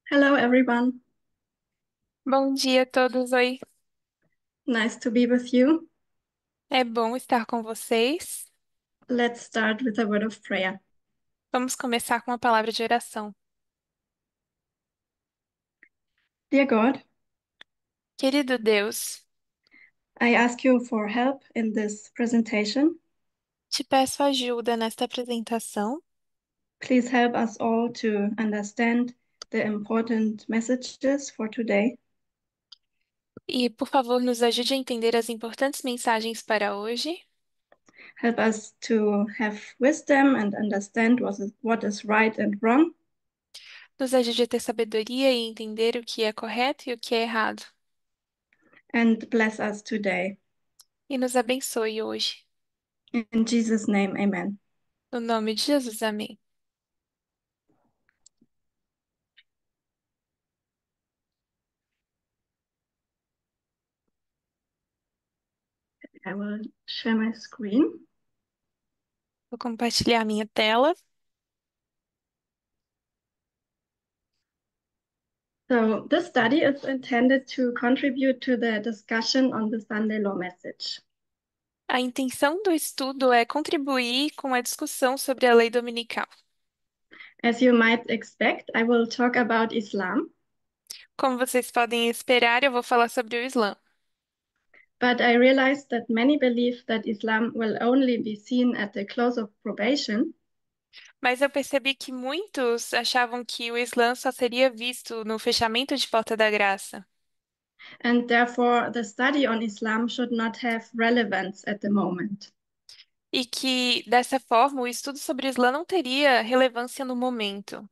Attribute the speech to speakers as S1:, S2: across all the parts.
S1: Hello, everyone.
S2: Bom dia a todos, oi.
S1: Nice to be with you.
S2: É bom estar com vocês.
S1: Let's start with a word of prayer.
S2: Vamos começar com uma palavra de oração.
S1: Dear God,
S2: Querido Deus,
S1: I ask you for help in this presentation.
S2: te peço ajuda nesta apresentação
S1: Please help us all to understand the important messages for today.
S2: e, por favor, nos ajude a entender as importantes mensagens para hoje.
S1: Help us to have wisdom and understand what is right and wrong.
S2: Nos ajude a ter sabedoria e entender o que é correto e o que é errado.
S1: And bless us today.
S2: E nos abençoe hoje.
S1: In Jesus' name, amen.
S2: No nome de Jesus, amém.
S1: I will share my screen.
S2: Vou compartilhar minha tela.
S1: So, this study is intended to contribute to the discussion on the Sunday Law message.
S2: A intenção do estudo é contribuir com a discussão sobre a lei dominical.
S1: As you might expect, I will talk about Islam,
S2: Como vocês podem esperar, eu vou falar sobre o Islã.
S1: but I realized that many believe that Islam will only be seen at the close of probation,
S2: Mas eu percebi que muitos achavam que o Islã só seria visto no fechamento de Porta da Graça
S1: and therefore the study on Islam should not have relevance at the moment.
S2: e que, dessa forma, o estudo sobre o Islã não teria relevância no momento.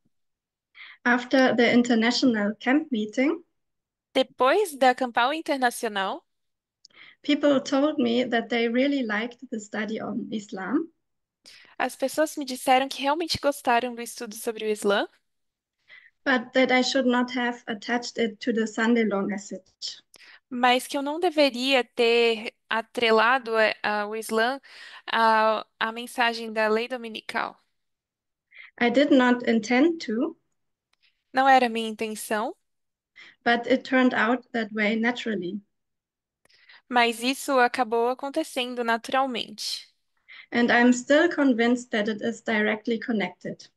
S1: After the international camp meeting,
S2: Depois da Campal Internacional,
S1: people told me that they really liked the study on Islam,
S2: as pessoas me disseram que realmente gostaram do estudo sobre o Islã,
S1: but that I should not have attached it to the Sunday law message.
S2: mas que eu não deveria ter atrelado o Islã à mensagem da lei dominical.
S1: I did not intend to,
S2: Não era minha intenção,
S1: but it turned out that way naturally.
S2: mas isso acabou acontecendo naturalmente.
S1: And I'm still convinced that it is directly connected.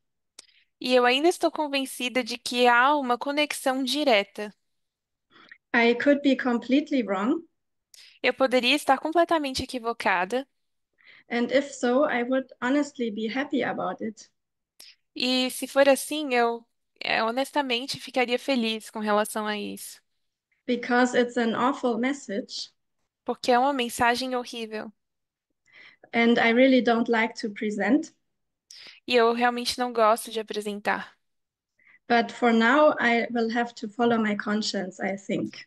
S2: E eu ainda estou convencida de que há uma conexão direta.
S1: I could be completely wrong,
S2: Eu poderia estar completamente equivocada,
S1: and if so, I would honestly be happy about it
S2: e se for assim, eu honestamente ficaria feliz com relação a isso,
S1: because it's an awful message,
S2: porque é uma mensagem horrível
S1: and I really don't like to present.
S2: e eu realmente não gosto de apresentar.
S1: But for now, I will have to follow my conscience, I think.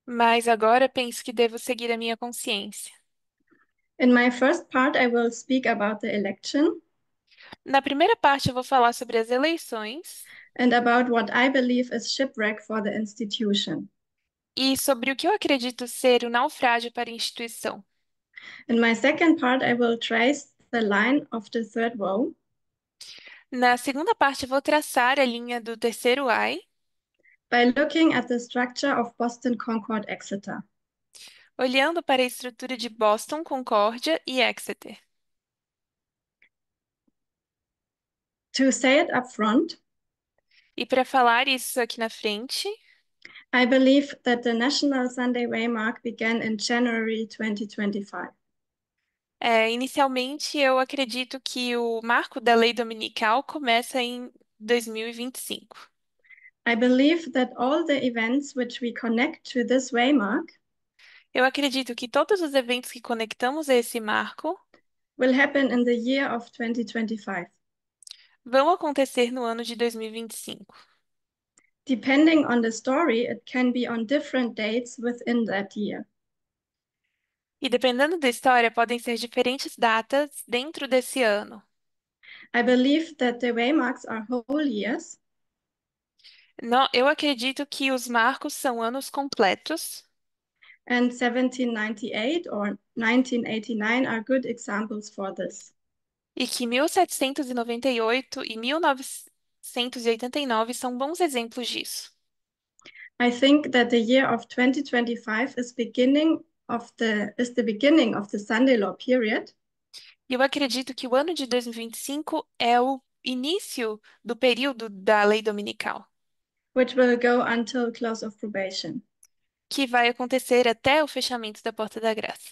S2: Mas agora penso que devo seguir a minha consciência.
S1: In my first part, I will speak about the election
S2: Na primeira parte, eu vou falar sobre as eleições
S1: and about what I believe is shipwreck for the institution.
S2: e sobre o que eu acredito ser o naufrágio para a instituição.
S1: In my second part, I will trace the line of the third woe
S2: Na segunda parte, eu vou traçar a linha do terceiro ai,
S1: by looking at the structure of Boston Concord Exeter.
S2: olhando para a estrutura de Boston, Concórdia e Exeter.
S1: To say it up front,
S2: E para falar isso aqui na frente,
S1: I believe that the National Sunday Waymark began in January 2025.
S2: inicialmente eu acredito que o marco da lei dominical começa em 2025.
S1: I believe that all the events which we connect to this waymark
S2: Eu acredito que todos os eventos que conectamos a esse marco
S1: will happen in the year of 2025.
S2: vão acontecer no ano de 2025.
S1: Depending on the story, it can be on different dates within that year.
S2: E dependendo da história, podem ser diferentes datas dentro desse ano.
S1: I believe that the waymarks are whole years,
S2: Eu acredito que os marcos são anos completos
S1: and 1798 or 1989 are good examples for this.
S2: e que 1798 e 19... 1989 são bons exemplos disso.
S1: I think that the year of 2025 is the beginning of the Sunday Law period,
S2: E eu acredito que o ano de 2025 é o início do período da lei dominical,
S1: which will go until close of probation.
S2: que vai acontecer até o fechamento da Porta da Graça.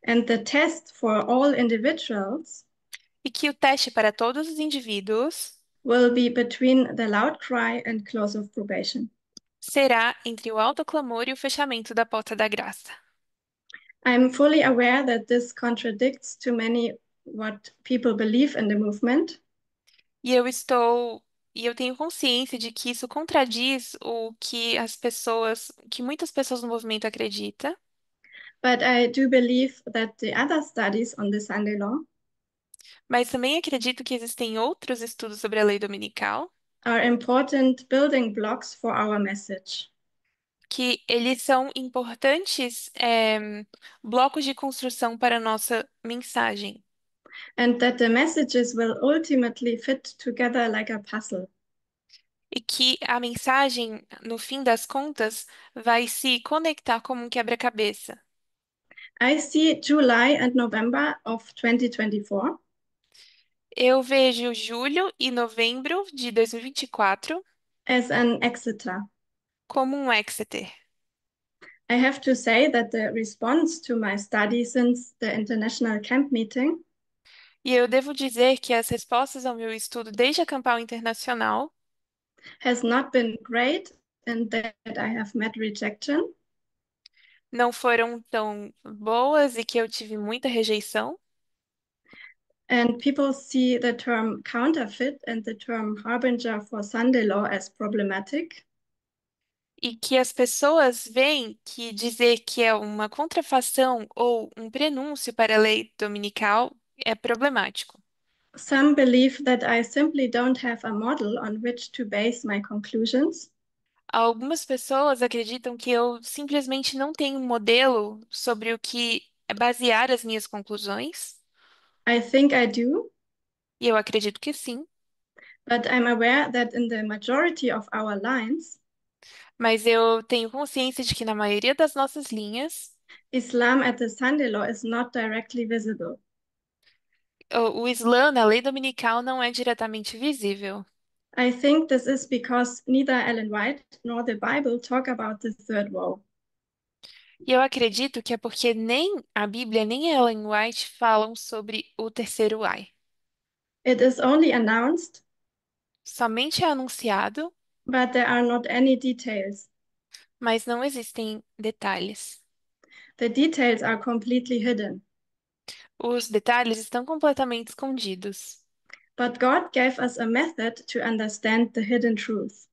S1: And the test for all individuals
S2: E que o teste para todos os indivíduos
S1: will be between the loud cry and close of probation.
S2: será entre o alto clamor e o fechamento da Porta da Graça.
S1: I'm fully aware that this contradicts to many what people believe in the movement,
S2: E eu estou e eu tenho consciência de que isso contradiz o que que muitas pessoas no movimento acreditam,
S1: but I do believe that the other studies on the Sunday law
S2: mas também acredito que existem outros estudos sobre a lei dominical,
S1: are important building blocks for our message.
S2: que eles são importantes blocos de construção para a nossa mensagem,
S1: And that the messages will ultimately fit together like a puzzle.
S2: e que a mensagem, no fim das contas, vai se conectar como um quebra-cabeça.
S1: I see July and November of 2024
S2: Eu vejo julho e novembro de 2024
S1: as an Exeter.
S2: como um Exeter.
S1: I have to say that the response to my study since the international camp meeting
S2: E eu devo dizer que as respostas ao meu estudo desde a Campal Internacional
S1: has not been great and that I have met rejection.
S2: não foram tão boas e que eu tive muita rejeição.
S1: And people see the term counterfeit and the term harbinger for Sunday law as problematic.
S2: E que as pessoas veem que dizer que é uma contrafação ou um prenúncio para a lei dominical é problemático.
S1: Some believe that I simply don't have a model on which to base my conclusions.
S2: Algumas pessoas acreditam que eu simplesmente não tenho um modelo sobre o que basear as minhas conclusões,
S1: I think I do,
S2: e eu acredito que sim,
S1: but I'm aware that in the majority of our lines,
S2: mas eu tenho consciência de que na maioria das nossas linhas,
S1: Islam at the Sunday law is not directly visible.
S2: o Islã na lei dominical não é diretamente visível.
S1: I think this is because neither Ellen White nor the Bible talk about the third woe.
S2: E eu acredito que é porque nem a Bíblia nem Ellen White falam sobre o terceiro ai.
S1: It is only announced,
S2: Somente é anunciado,
S1: but there are not any details.
S2: mas não existem detalhes.
S1: The details are completely hidden.
S2: Os detalhes estão completamente escondidos.
S1: But God gave us a method to understand the hidden truth.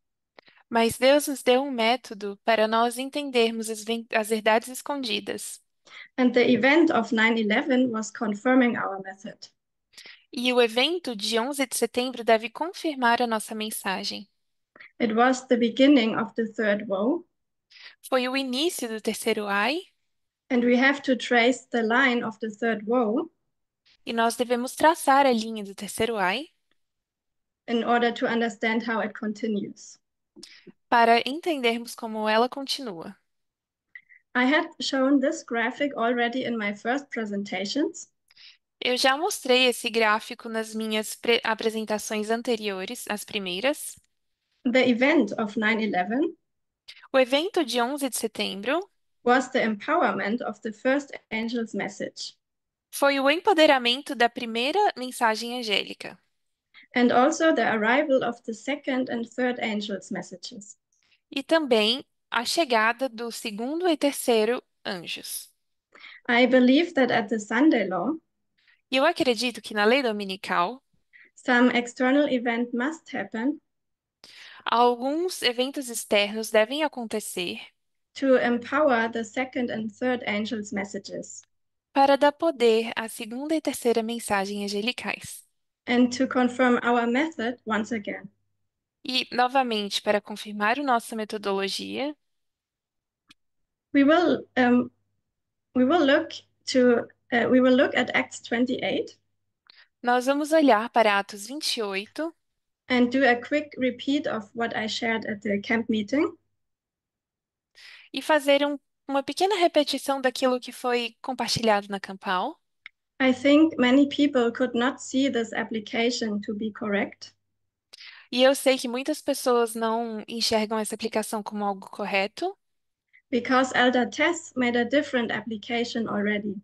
S2: Mas Deus nos deu um método para nós entendermos as verdades escondidas.
S1: And the event of 9/11 was confirming our method.
S2: E o evento de 11 de setembro deve confirmar a nossa mensagem.
S1: It was the beginning of the third woe,
S2: Foi o início do terceiro ai,
S1: and we have to trace the line of the third woe
S2: e nós devemos traçar a linha do terceiro ai
S1: in order to understand how it continues.
S2: para entendermos como ela continua.
S1: I had shown this graphic already in my first presentations,
S2: Eu já mostrei esse gráfico nas minhas apresentações anteriores, as primeiras.
S1: the event of 9/11
S2: O evento de 11 de setembro
S1: was the empowerment of the first angel's message,
S2: foi o empoderamento da primeira mensagem angélica
S1: and also the arrival of the second and third angel's messages.
S2: e também a chegada do segundo e terceiro anjos.
S1: I believe that at the Sunday law,
S2: E eu acredito que na lei dominical,
S1: some external event must happen
S2: alguns eventos externos devem acontecer
S1: to empower the second and third angel's messages
S2: para dar poder à segunda e terceira mensagem angelicais.
S1: and to confirm our method once again.
S2: E, novamente, para confirmar a nossa metodologia,
S1: We will um, we will look we will look at Acts 28
S2: nós vamos olhar para Atos 28
S1: and do a quick repeat of what I shared at the camp meeting.
S2: e fazer uma pequena repetição daquilo que foi compartilhado na Campal.
S1: I think many people could not see this application to be correct
S2: E eu sei que muitas pessoas não enxergam essa aplicação como algo correto,
S1: because Elder Tess made a different application already.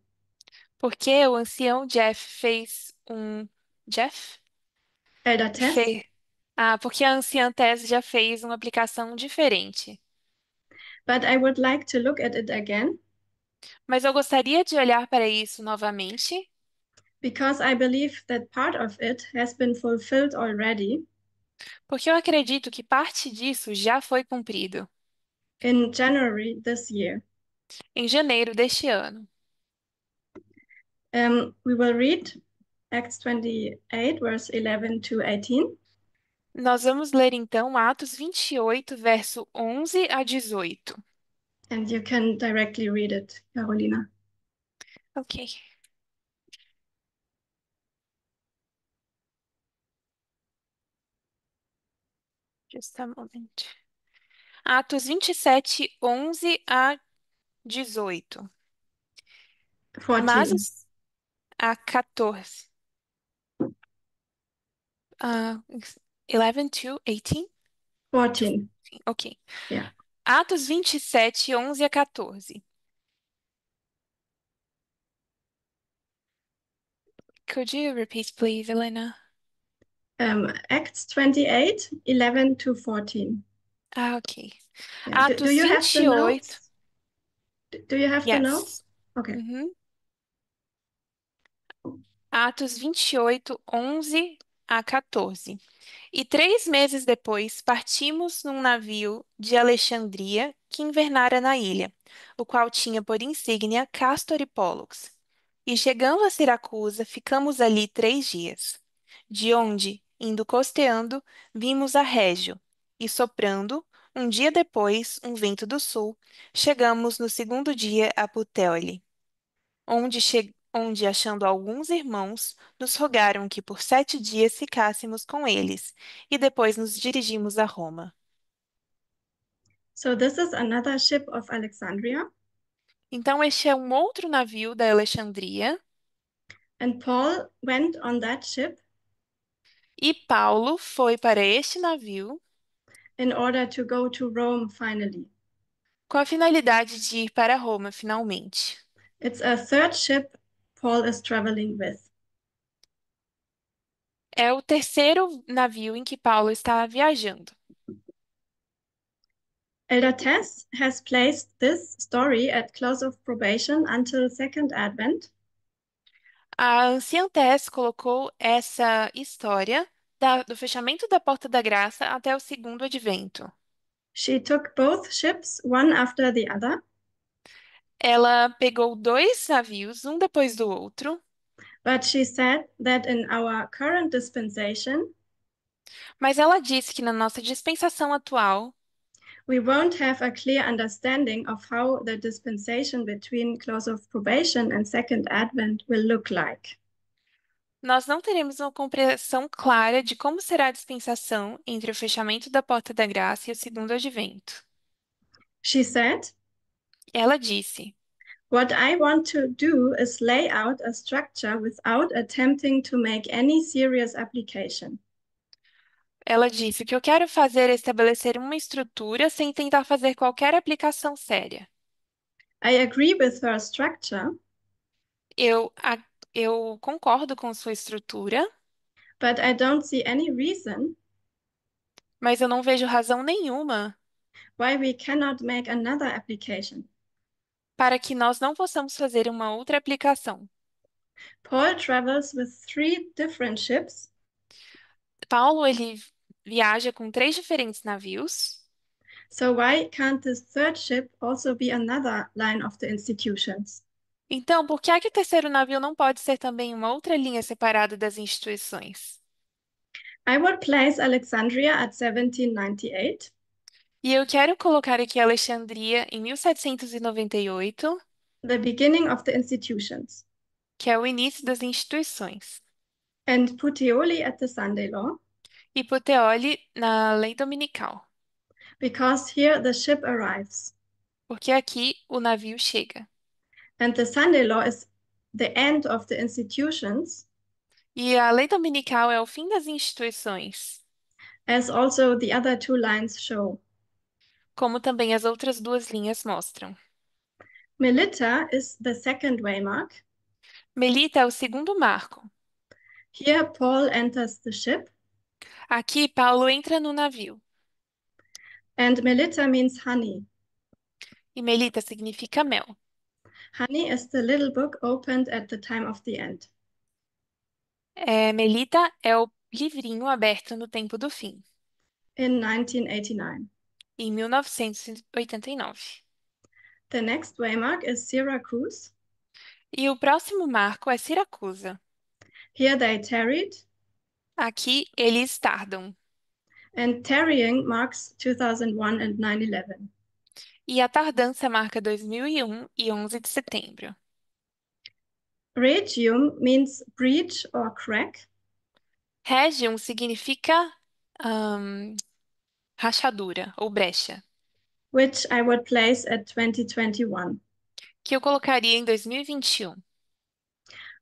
S2: porque o ancião Jeff fez um. Jeff?
S1: Elder Tess,
S2: Fez. Ah, porque a anciã Tess já fez uma aplicação diferente.
S1: but I would like to look at it again
S2: Mas eu gostaria de olhar para isso novamente,
S1: because I believe that part of it has been fulfilled already
S2: porque eu acredito que parte disso já foi cumprido
S1: in January this year.
S2: em janeiro deste ano.
S1: We will read Acts 28, verse 11 to 18.
S2: Nós vamos ler então Atos 28, verso 11 a 18.
S1: And you can directly read it, Carolina.
S2: Ok, just a moment. Atos 27, 11 a 18. Mas
S1: 14.
S2: a 14. Ah, 11 to 18? To
S1: 14.
S2: 14, ok.
S1: Yeah.
S2: Atos 27, 11 a 14. Could you repeat, please, Elena?
S1: Acts 28, 11 to 14.
S2: Ah, ok.
S1: Yeah. Do
S2: Atos
S1: you have the
S2: 28.
S1: notes? Do you have the
S2: Yes.
S1: notes? Okay.
S2: Uhum. Atos 28, 11 a 14. E 3 meses depois, partimos num navio de Alexandria que invernara na ilha, o qual tinha por insígnia Castor e Pólux. E chegando a Siracusa, ficamos ali 3 dias. De onde, indo costeando, vimos a Régio, e soprando, um dia depois, um vento do sul, chegamos no segundo dia a Putéoli onde, achando alguns irmãos, nos rogaram que por 7 dias ficássemos com eles, e depois nos dirigimos a Roma.
S1: So this is another ship of Alexandria.
S2: Então, este é um outro navio da Alexandria,
S1: And Paul went on that ship
S2: e Paulo foi para este navio
S1: in order to go to Rome finally.
S2: com a finalidade de ir para Roma, finalmente.
S1: It's a third ship Paul is traveling with.
S2: É o terceiro navio em que Paulo está viajando.
S1: Elder Tess has placed this story at close of probation until second advent.
S2: A anciã Tess colocou essa história do fechamento da Porta da Graça até o segundo advento.
S1: She took both ships, one after the other,
S2: Ela pegou 2 navios, um depois do outro,
S1: but she said that in our current dispensation,
S2: mas ela disse que na nossa dispensação atual,
S1: we won't have a clear understanding of how the dispensation between close of probation and second advent will look like.
S2: nós não teremos uma compreensão clara de como será a dispensação entre o fechamento da Porta da Graça e o segundo advento.
S1: She said,
S2: Ela disse:
S1: what I want to do is lay out a structure without attempting to make any serious application.
S2: o que eu quero fazer é estabelecer uma estrutura sem tentar fazer qualquer aplicação séria.
S1: I agree with her structure,
S2: Eu, a- eu concordo com sua estrutura,
S1: but I don't see any reason
S2: mas eu não vejo razão nenhuma
S1: why we cannot make another application.
S2: para que nós não possamos fazer uma outra aplicação.
S1: Paul travels with three different ships,
S2: Paulo, ele viaja com 3 diferentes navios.
S1: so why can't this third ship also be another line of the institutions?
S2: Então, por que é que o terceiro navio não pode ser também uma outra linha separada das instituições?
S1: I would place Alexandria at 1798,
S2: E eu quero colocar aqui Alexandria em 1798,
S1: the beginning of the institutions,
S2: que é o início das instituições,
S1: and Puteoli at the Sunday Law,
S2: E Puteoli na lei dominical,
S1: because here the ship arrives.
S2: porque aqui o navio chega.
S1: And the Sunday law is the end of the institutions,
S2: E a lei dominical é o fim das instituições,
S1: as also the other two lines show.
S2: como também as outras duas linhas mostram.
S1: Melita is the second waymark.
S2: Melita é o segundo marco.
S1: Here Paul enters the ship,
S2: Aqui Paulo entra no navio.
S1: and Melita means honey.
S2: E Melita significa mel.
S1: Honey is the little book opened at the time of the end.
S2: Melita é o livrinho aberto no tempo do fim,
S1: In 1989.
S2: em 1989.
S1: The next waymark is Syracuse.
S2: E o próximo marco é Siracusa.
S1: Here they tarried,
S2: Aqui eles tardam.
S1: and tarrying marks 2001 and 9/11.
S2: E a tardança marca 2001 e 11 de setembro.
S1: Regium means breach or crack,
S2: Regium significa rachadura ou brecha,
S1: which I would place at 2021.
S2: que eu colocaria em 2021.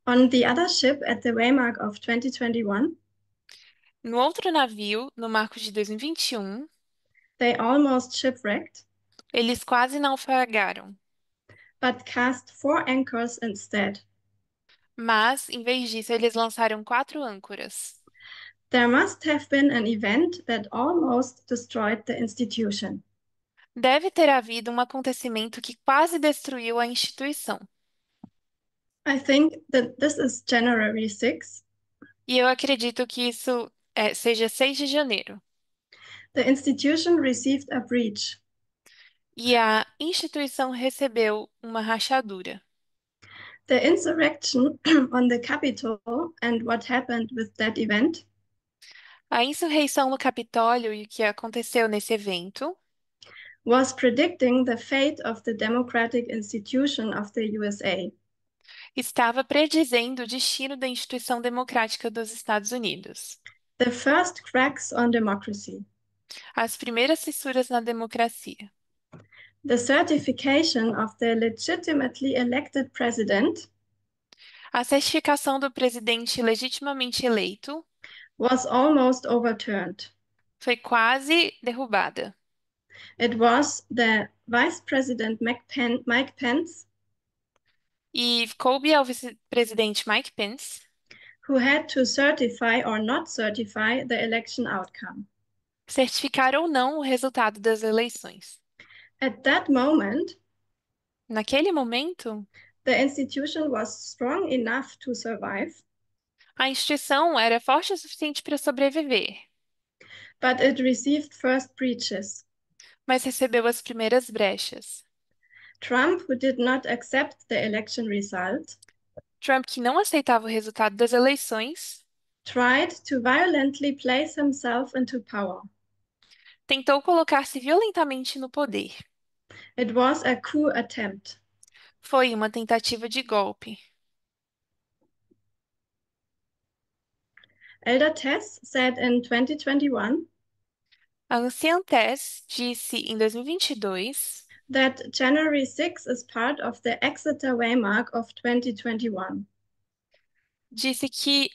S1: On the other ship at the waymark of 2021,
S2: No outro navio, no marco de 2021,
S1: they almost shipwrecked,
S2: eles quase naufragaram.
S1: but cast 4 anchors instead.
S2: Mas, em vez disso, eles lançaram 4 âncoras.
S1: There must have been an event that almost destroyed the institution.
S2: Deve ter havido um acontecimento que quase destruiu a instituição.
S1: I think that this is January 6th.
S2: E eu acredito que isso seja 6 de janeiro.
S1: The institution received a breach.
S2: E a instituição recebeu uma rachadura.
S1: The insurrection on the Capitol and what happened with that event
S2: A insurreição no Capitólio e o que aconteceu nesse evento
S1: was predicting the fate of the democratic institution of the USA.
S2: estava predizendo o destino da instituição democrática dos Estados Unidos.
S1: The first cracks on democracy.
S2: As primeiras fissuras na democracia.
S1: The certification of the legitimately elected president
S2: A certificação do presidente legitimamente eleito
S1: was almost overturned.
S2: foi quase derrubada.
S1: It was the Vice President Mike Pence
S2: E coube ao vice-presidente Mike Pence
S1: who had to certify or not certify the election outcome.
S2: certificar ou não o resultado das eleições.
S1: At that moment,
S2: Naquele momento,
S1: the institution was strong enough to survive,
S2: a instituição era forte o suficiente para sobreviver,
S1: but it received first breaches.
S2: mas recebeu as primeiras brechas.
S1: Trump, who did not accept the election result,
S2: Trump, que não aceitava o resultado das eleições,
S1: tried to violently place himself into power.
S2: tentou colocar-se violentamente no poder.
S1: It was a coup attempt.
S2: Foi uma tentativa de golpe.
S1: Elder Tess said in 2021
S2: A anciã Tess disse em 2022
S1: that January 6 is part of the Exeter Waymark of 2021.
S2: disse que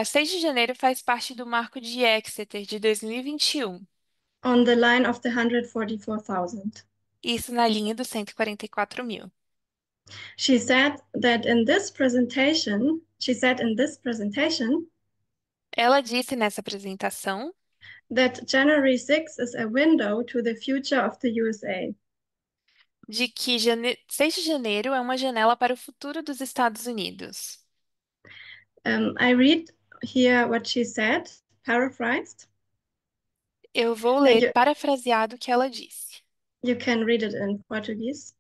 S2: 6 de janeiro faz parte do Marco de Exeter de 2021.
S1: On the line of the 144,000.
S2: Isso na linha dos 144 mil.
S1: She said in this presentation,
S2: Ela disse nessa apresentação
S1: that January 6 is a window to the future of the USA.
S2: de que 6 de janeiro é uma janela para o futuro dos Estados Unidos.
S1: I read here what she said, paraphrased.
S2: Eu vou ler
S1: You,
S2: parafraseado o que ela disse.
S1: you can read it in Portuguese.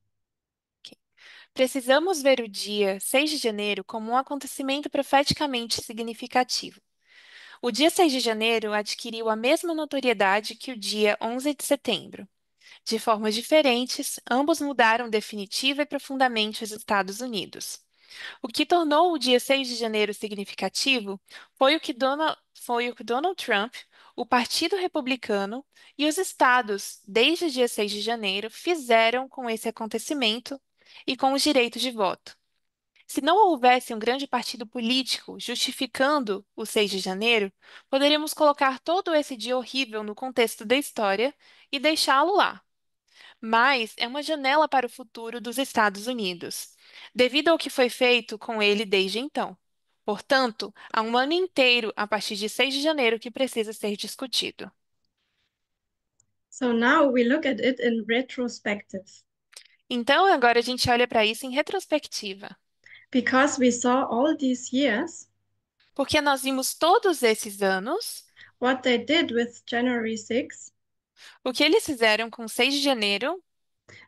S2: Precisamos ver o dia 6 de janeiro como um acontecimento profeticamente significativo. O dia 6 de janeiro adquiriu a mesma notoriedade que o dia 11 de setembro. De formas diferentes, ambos mudaram definitiva e profundamente os Estados Unidos. O que tornou o dia 6 de janeiro significativo foi o que Donald Trump, o Partido Republicano e os estados, desde o dia 6 de janeiro, fizeram com esse acontecimento e com os direitos de voto. Se não houvesse um grande partido político justificando o 6 de janeiro, poderíamos colocar todo esse dia horrível no contexto da história e deixá-lo lá. Mas é uma janela para o futuro dos Estados Unidos, devido ao que foi feito com ele desde então. Portanto, há um ano inteiro a partir de 6 de janeiro que precisa ser discutido.
S1: So now we look at it in retrospective.
S2: Então, agora a gente olha para isso em retrospectiva,
S1: Because we saw all these years
S2: porque nós vimos todos esses anos
S1: what they did with January 6th,
S2: o que eles fizeram com 6 de janeiro.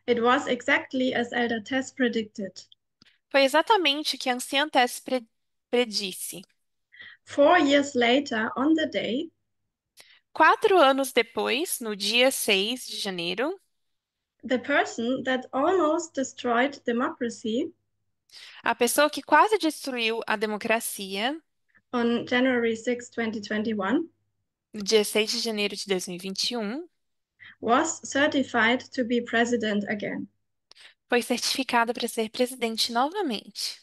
S1: it was exactly as Elder Tess predicted.
S2: Foi exatamente o que a anciã Tess predisse.
S1: 4 years later, on the day,
S2: 4 anos depois, no dia 6 de janeiro,
S1: the person that almost destroyed democracy
S2: a pessoa que quase destruiu a democracia,
S1: on January 6, 2021,
S2: no dia 6 de janeiro de 2021,
S1: was certified to be president again.
S2: foi certificada para ser presidente novamente.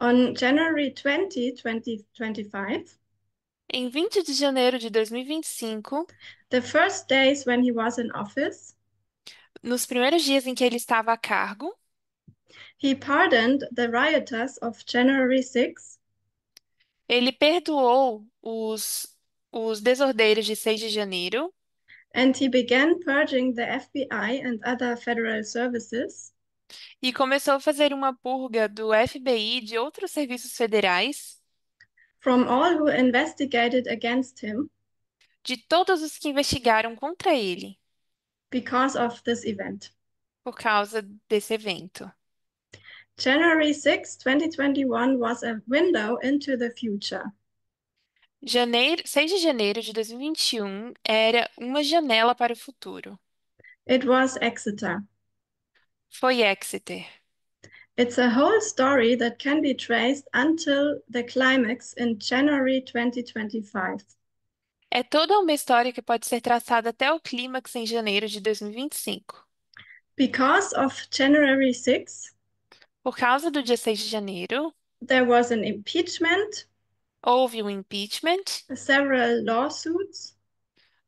S1: On January 20, 2025,
S2: Em 20 de janeiro de 2025,
S1: the first days when he was in office,
S2: nos primeiros dias em que ele estava a cargo,
S1: he pardoned the rioters of January 6
S2: ele perdoou os desordeiros de 6 de janeiro
S1: and he began purging the FBI and other federal services
S2: e começou a fazer uma purga do FBI e de outros serviços federais,
S1: from all who investigated against him
S2: de todos os que investigaram contra ele
S1: because of this event.
S2: por causa desse evento.
S1: January 6, 2021 was a window into the future.
S2: 6 de janeiro de 2021 era uma janela para o futuro.
S1: It was Exeter.
S2: Foi Exeter.
S1: It's a whole story that can be traced until the climax in January 2025.
S2: É toda uma história que pode ser traçada até o clímax em janeiro de 2025.
S1: Because of January 6,
S2: Por causa do dia 6 de janeiro,
S1: there was an impeachment,
S2: houve um impeachment,
S1: several lawsuits,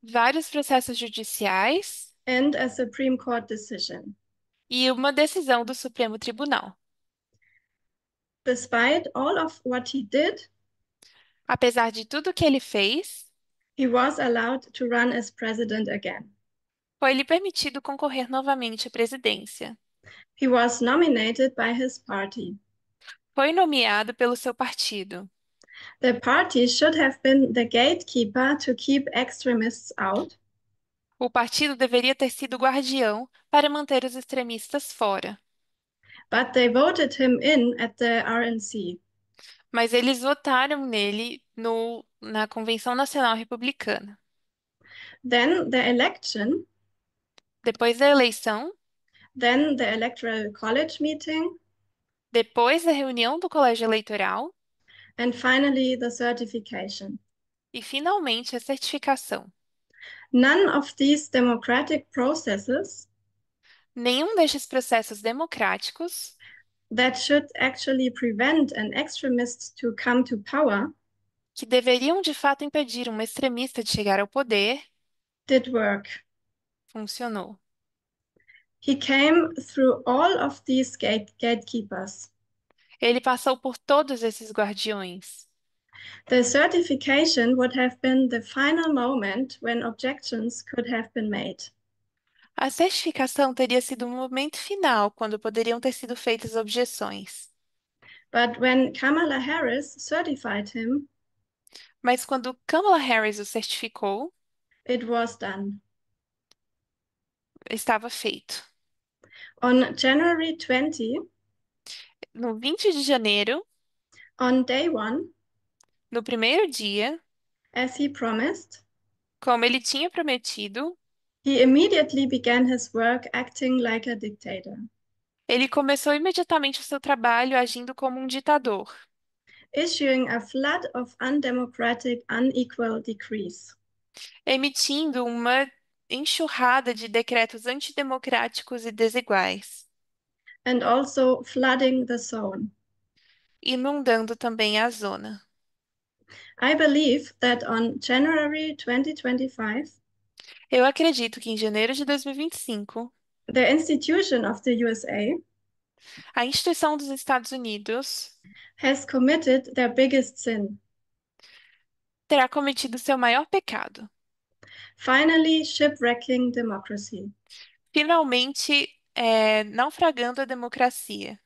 S2: vários processos judiciais
S1: and a Supreme Court decision.
S2: e uma decisão do Supremo Tribunal.
S1: Despite all of what he did,
S2: Apesar de tudo que ele fez,
S1: he was allowed to run as president again.
S2: foi-lhe permitido concorrer novamente à presidência.
S1: He was nominated by his party.
S2: Foi nomeado pelo seu partido.
S1: The party should have been the gatekeeper to keep extremists out,
S2: O partido deveria ter sido guardião para manter os extremistas fora,
S1: but they voted him in at the RNC.
S2: mas eles votaram nele na Convenção Nacional Republicana.
S1: Then the election,
S2: Depois da eleição,
S1: then the Electoral College meeting,
S2: depois da reunião do colégio eleitoral
S1: and finally the certification.
S2: e, finalmente, a certificação.
S1: None of these democratic processes
S2: Nenhum destes processos democráticos,
S1: that should actually prevent an extremist to come to power
S2: que deveriam de fato impedir um extremista de chegar ao poder,
S1: did work.
S2: funcionou.
S1: He came through all of these gatekeepers.
S2: Ele passou por todos esses guardiões.
S1: The certification would have been the final moment when objections could have been made.
S2: A certificação teria sido o momento final, quando poderiam ter sido feitas objeções.
S1: But when Kamala Harris certified him,
S2: Mas quando Kamala Harris o certificou,
S1: it was done.
S2: estava feito.
S1: On January 20,
S2: No 20 de janeiro,
S1: on day one,
S2: no primeiro dia,
S1: as he promised,
S2: como ele tinha prometido,
S1: he immediately began his work acting like a dictator,
S2: ele começou imediatamente o seu trabalho agindo como um ditador,
S1: issuing a flood of undemocratic, unequal decrees.
S2: emitindo uma enxurrada de decretos antidemocráticos e desiguais,
S1: and also flooding the zone.
S2: inundando também a zona.
S1: I believe that on January 2025,
S2: Eu acredito que em janeiro de 2025,
S1: the institution of the USA
S2: a instituição dos Estados Unidos
S1: has committed their biggest sin,
S2: terá cometido seu maior pecado,
S1: finally shipwrecking democracy.
S2: finalmente, naufragando a democracia.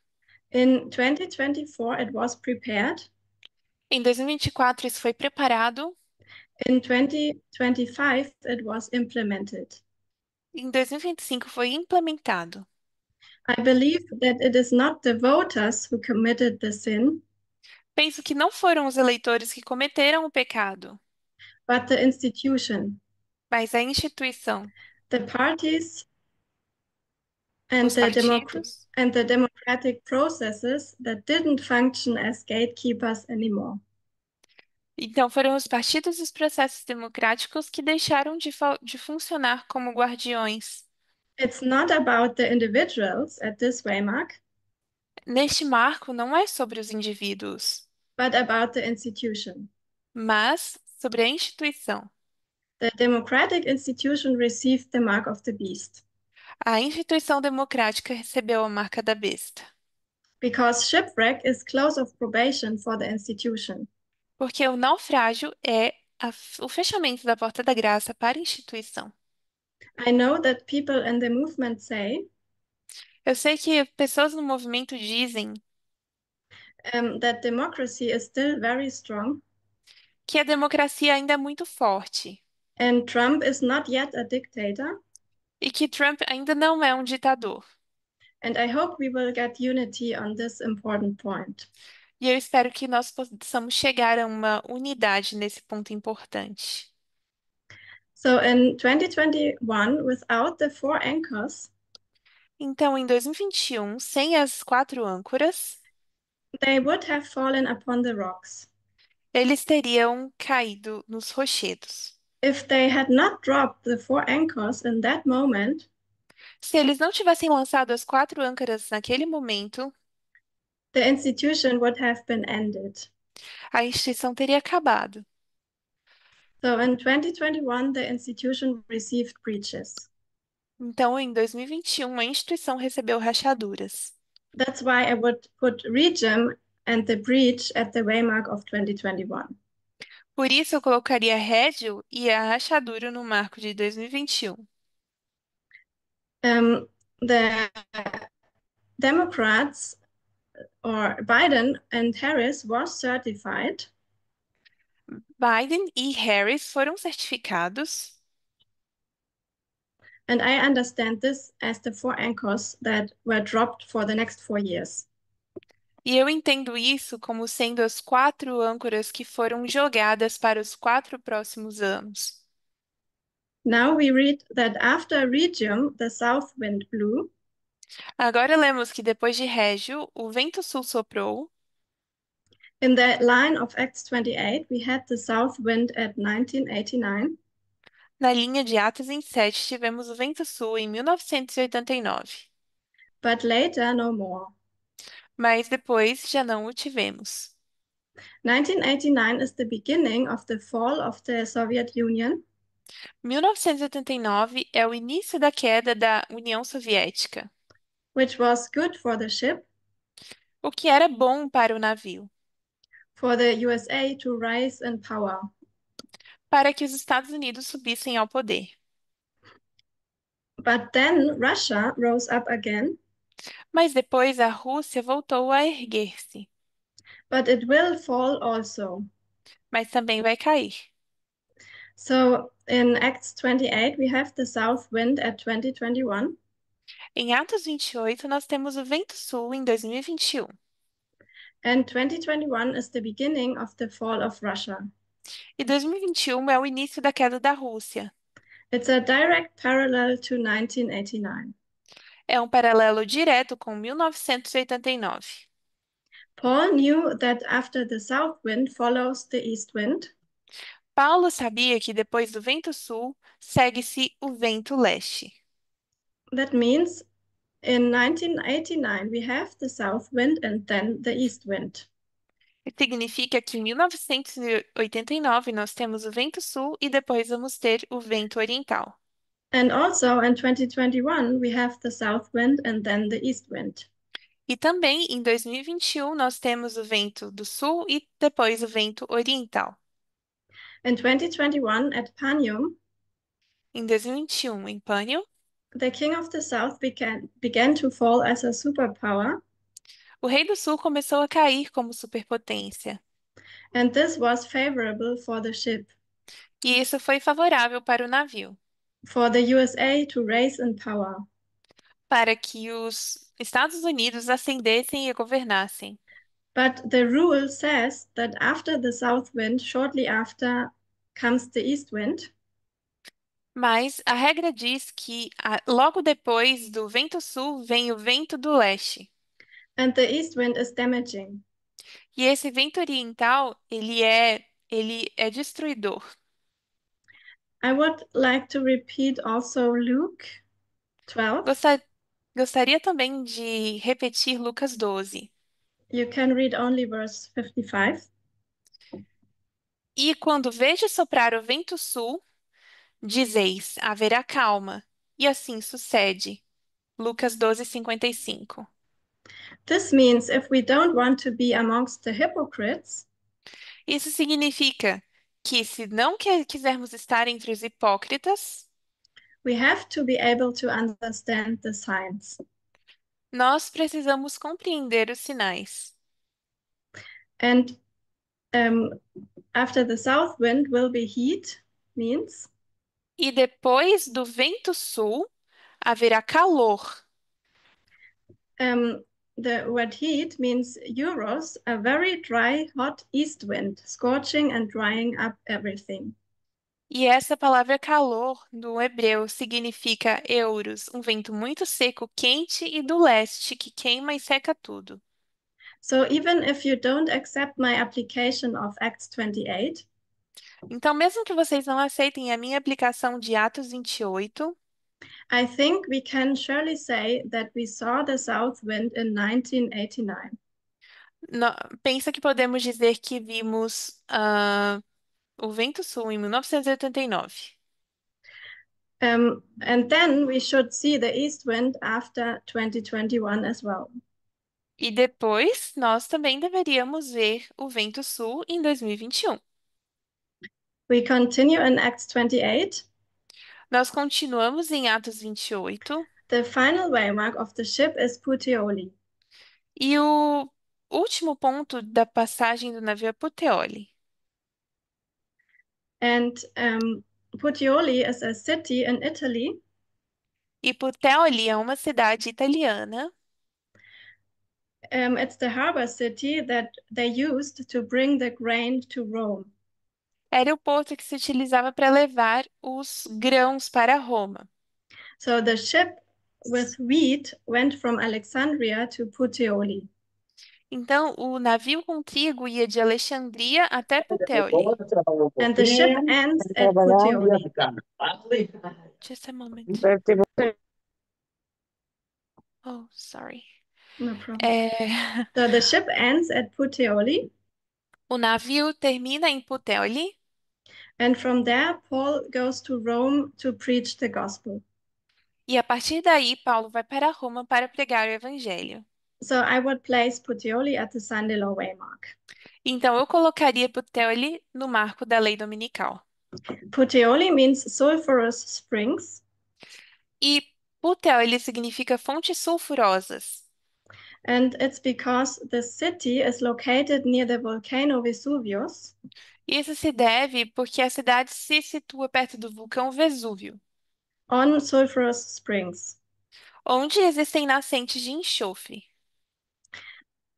S1: In 2024, it was prepared.
S2: Em 2024, isso foi preparado.
S1: In 2025, it was implemented.
S2: Em 2025, foi implementado.
S1: I believe that it is not the voters who committed the sin,
S2: Penso que não foram os eleitores que cometeram o pecado,
S1: but the institution,
S2: mas a instituição,
S1: the parties,
S2: os partidos.
S1: and the democratic processes that didn't function as gatekeepers anymore.
S2: Então, foram os partidos e os processos democráticos que deixaram de funcionar como guardiões.
S1: It's not about the individuals at this waymark,
S2: Neste marco, não é sobre os indivíduos,
S1: but about the institution.
S2: mas sobre a instituição.
S1: The democratic institution received the mark of the beast
S2: A instituição democrática recebeu a marca da besta,
S1: because shipwreck is close of probation for the institution.
S2: porque o naufrágio é o fechamento da porta da graça para a instituição.
S1: I know that people in the movement say
S2: Eu sei que pessoas no movimento dizem
S1: that democracy is still very strong
S2: que a democracia ainda é muito forte
S1: and Trump is not yet a dictator.
S2: e que Trump ainda não é um ditador.
S1: And I hope we will get unity on this important point.
S2: E eu espero que nós possamos chegar a uma unidade nesse ponto importante.
S1: So in 2021, without the four anchors,
S2: Então, em 2021, sem as quatro âncoras,
S1: they would have fallen upon the rocks.
S2: eles teriam caído nos rochedos.
S1: If they had not dropped the four anchors in that moment,
S2: Se eles não tivessem lançado as quatro âncoras naquele momento,
S1: the institution would have been ended.
S2: a instituição teria acabado.
S1: So in 2021, the institution received breaches.
S2: Então, em 2021, a instituição recebeu rachaduras.
S1: That's why I would put regime and the breach at the waymark of 2021.
S2: Por isso, eu colocaria Régio e a rachadura no marco de 2021.
S1: The Democrats or Biden and Harris was certified,
S2: Biden e Harris foram certificados,
S1: and I understand this as the four anchors that were dropped for the next 4 years.
S2: e eu entendo isso como sendo as quatro âncoras que foram jogadas para os quatro próximos anos.
S1: Now we read that after Regium, the south wind blew,
S2: Agora lemos que depois de Régio, o vento sul soprou.
S1: in the line of Acts 28, we had the south wind at 1989.
S2: Na linha de Atos em 7, tivemos o vento sul em 1989,
S1: But later, no more.
S2: mas depois já não o tivemos.
S1: 1989 is the beginning of the fall of the Soviet Union,
S2: 1989 é o início da queda da União Soviética,
S1: which was good for the ship,
S2: o que era bom para o navio,
S1: for the USA to rise in power.
S2: para que os Estados Unidos subissem ao poder.
S1: But then Russia rose up again,
S2: Mas depois a Rússia voltou a erguer-se,
S1: but it will fall also.
S2: mas também vai cair.
S1: So in Acts 28, we have the south wind at 2021,
S2: Em Atos 28, nós temos o vento sul em 2021,
S1: and 2021 is the beginning of the fall of Russia.
S2: e 2021 é o início da queda da Rússia.
S1: It's a direct parallel to 1989.
S2: É um paralelo direto com 1989.
S1: Paul knew that after the south wind follows the east wind,
S2: Paulo sabia que depois do vento sul, segue-se o vento leste.
S1: That means in 1989 we have the south wind and then the east wind.
S2: Significa que em 1989 nós temos o vento sul e depois vamos ter o vento oriental.
S1: And also in 2021 we have the south wind and then the east wind.
S2: E também em 2021 nós temos o vento do sul e depois o vento oriental.
S1: In 2021 at Panium,
S2: Em 2021, em Pânio,
S1: the king of the south began to fall as a superpower,
S2: o rei do sul começou a cair como superpotência.
S1: and this was favorable for the ship,
S2: E isso foi favorável para o navio,
S1: for the USA to rise in power.
S2: para que os Estados Unidos ascendessem e governassem.
S1: But the rule says that after the south wind, shortly after comes the east wind,
S2: Mas a regra diz que logo depois do vento sul vem o vento do leste.
S1: and the east wind is damaging.
S2: E esse vento oriental, ele é destruidor.
S1: I would like to repeat also Luke 12.
S2: Gosta- Gostaria também de repetir Lucas 12.
S1: You can read only verse 55.
S2: E quando vejo soprar o vento sul, dizeis, haverá calma. E assim sucede. Lucas 12:55.
S1: This means if we don't want to be amongst the hypocrites,
S2: Isso significa que se não quisermos estar entre os hipócritas,
S1: we have to be able to understand the signs.
S2: nós precisamos compreender os sinais.
S1: And um, after the south wind will be heat, means
S2: E depois do vento sul, haverá calor.
S1: um, the word heat means euros, a very dry, hot east wind, scorching and drying up everything.
S2: E essa palavra calor, do hebreu, significa euros, um vento muito seco, quente e do leste, que queima e seca tudo.
S1: So even if you don't accept my application of Acts 28,
S2: Então, mesmo que vocês não aceitem a minha aplicação de Atos 28,
S1: I think we can surely say that we saw the south wind in 1989.
S2: pensa que podemos dizer que vimos o vento sul em 1989.
S1: And then we should see the east wind after 2021 as well.
S2: E depois, nós também deveríamos ver o vento sul em 2021.
S1: We continue in Acts 28.
S2: Nós continuamos em Atos 28.
S1: The final waymark of the ship is Puteoli.
S2: E o último ponto da passagem do navio é Puteoli.
S1: And Puteoli is a city in Italy.
S2: E Puteoli é uma cidade italiana.
S1: It's the harbor city that they used to bring the grain to Rome.
S2: Era o porto que se utilizava para levar os grãos para Roma.
S1: So the ship with wheat went from Alexandria to Puteoli.
S2: Então, o navio com trigo ia de Alexandria até Puteoli.
S1: And the ship ends at Puteoli.
S2: Just a moment. Oh, sorry.
S1: No problem.
S2: É,
S1: So the ship ends at Puteoli,
S2: o navio termina em Puteoli
S1: and from there Paul goes to Rome to preach the gospel.
S2: e a partir daí Paulo vai para Roma para pregar o evangelho.
S1: So I would place Puteoli at the Sunday law waymark.
S2: Então eu colocaria Puteoli no marco da lei dominical.
S1: Puteoli means sulfurous springs,
S2: E Puteoli significa fontes sulfurosas.
S1: and it's because the city is located near the volcano Vesuvius,
S2: Isso se deve porque a cidade se situa perto do vulcão Vesúvio,
S1: on sulfurous springs.
S2: onde existem nascentes de enxofre.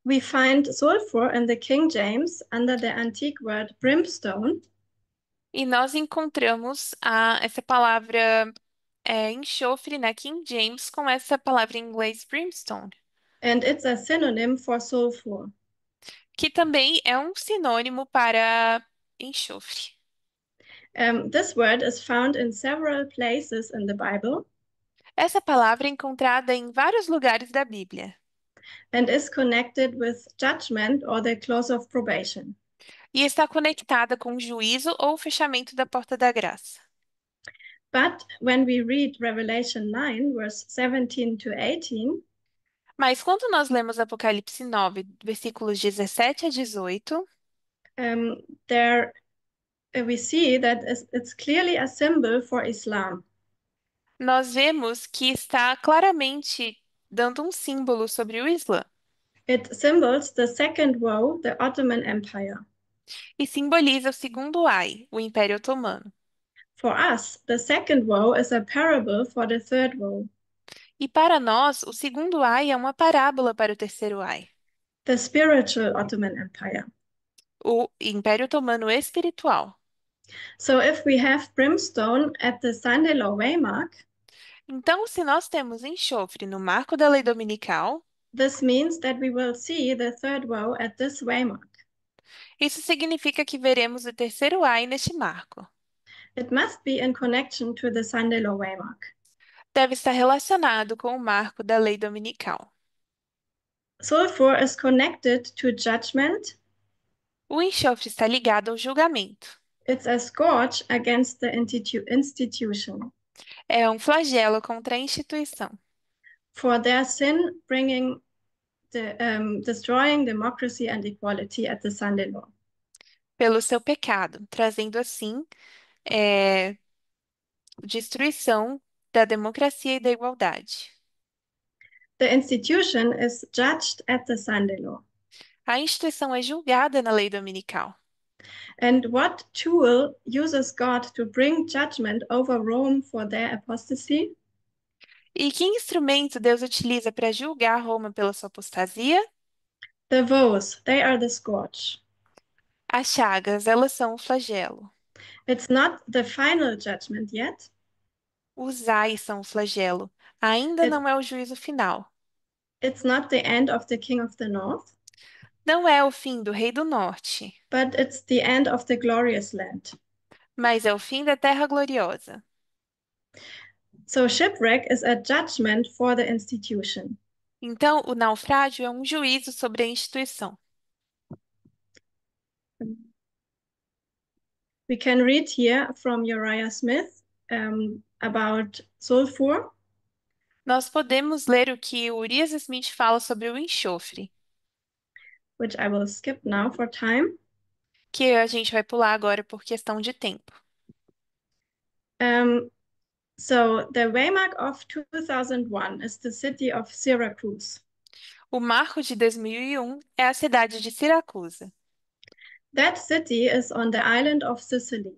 S1: We find sulfur in the King James under the antique word brimstone,
S2: E nós encontramos essa palavra enxofre na King James com essa palavra em inglês brimstone,
S1: and it's a synonym for sulfur.
S2: que também é um sinônimo para enxofre.
S1: This word is found in several places in the Bible
S2: Essa palavra é encontrada em vários lugares da Bíblia
S1: and is connected with judgment or the close of probation.
S2: e está conectada com o juízo ou o fechamento da porta da graça.
S1: But when we read Revelation 9, verse 17 to 18,
S2: Mas quando nós lemos Apocalipse 9, versículos 17 a 18,
S1: um, there we see that it's clearly a symbol for Islam.
S2: nós vemos que está claramente dando um símbolo sobre o Islã
S1: It symbols the second woe, the Ottoman Empire.
S2: e simboliza o segundo Ai, o Império Otomano.
S1: For us, the second woe is a parable for the third woe,
S2: E para nós, o segundo Ai é uma parábola para o terceiro Ai,
S1: the spiritual Ottoman Empire.
S2: o Império Otomano espiritual.
S1: So if we have brimstone at the Sunday law waymark,
S2: Então, se nós temos enxofre no marco da lei dominical,
S1: this means that we will see the third woe at this waymark.
S2: isso significa que veremos o terceiro Ai neste marco.
S1: It must be in connection to the Sunday law waymark.
S2: Deve estar relacionado com o marco da lei dominical.
S1: Sulfur is connected to judgment.
S2: O enxofre está ligado ao julgamento.
S1: It's a scourge against the institution.
S2: É um flagelo contra a instituição,
S1: For their sin, bringing destroying democracy and equality at the Sunday law.
S2: pelo seu pecado, trazendo assim é, destruição da democracia e da igualdade.
S1: The institution is judged at the Sunday law.
S2: A instituição é julgada na lei dominical.
S1: And what tool uses God to bring judgment over Rome for their apostasy?
S2: E que instrumento Deus utiliza para julgar Roma pela sua apostasia?
S1: The woes, they are the scourge.
S2: As chagas, elas são o flagelo.
S1: It's not the final judgment yet.
S2: Os ais são o flagelo. Ainda
S1: It,
S2: não é o juízo final.
S1: it's not the end of the King of the North,
S2: Não é o fim do Rei do Norte,
S1: but it's the end of the glorious land.
S2: mas é o fim da Terra Gloriosa.
S1: So shipwreck is a judgment for the institution.
S2: Então, o naufrágio é um juízo sobre a instituição.
S1: We can read here from Uriah Smith about sulfur.
S2: Nós podemos ler o que Urias Smith fala sobre o enxofre,
S1: Which I will skip now for time.
S2: que a gente vai pular agora por questão de tempo.
S1: Um, so the waymark of 2001 is the city of Syracuse.
S2: O marco de 2001 é a cidade de Siracusa.
S1: That city is on the island of Sicily.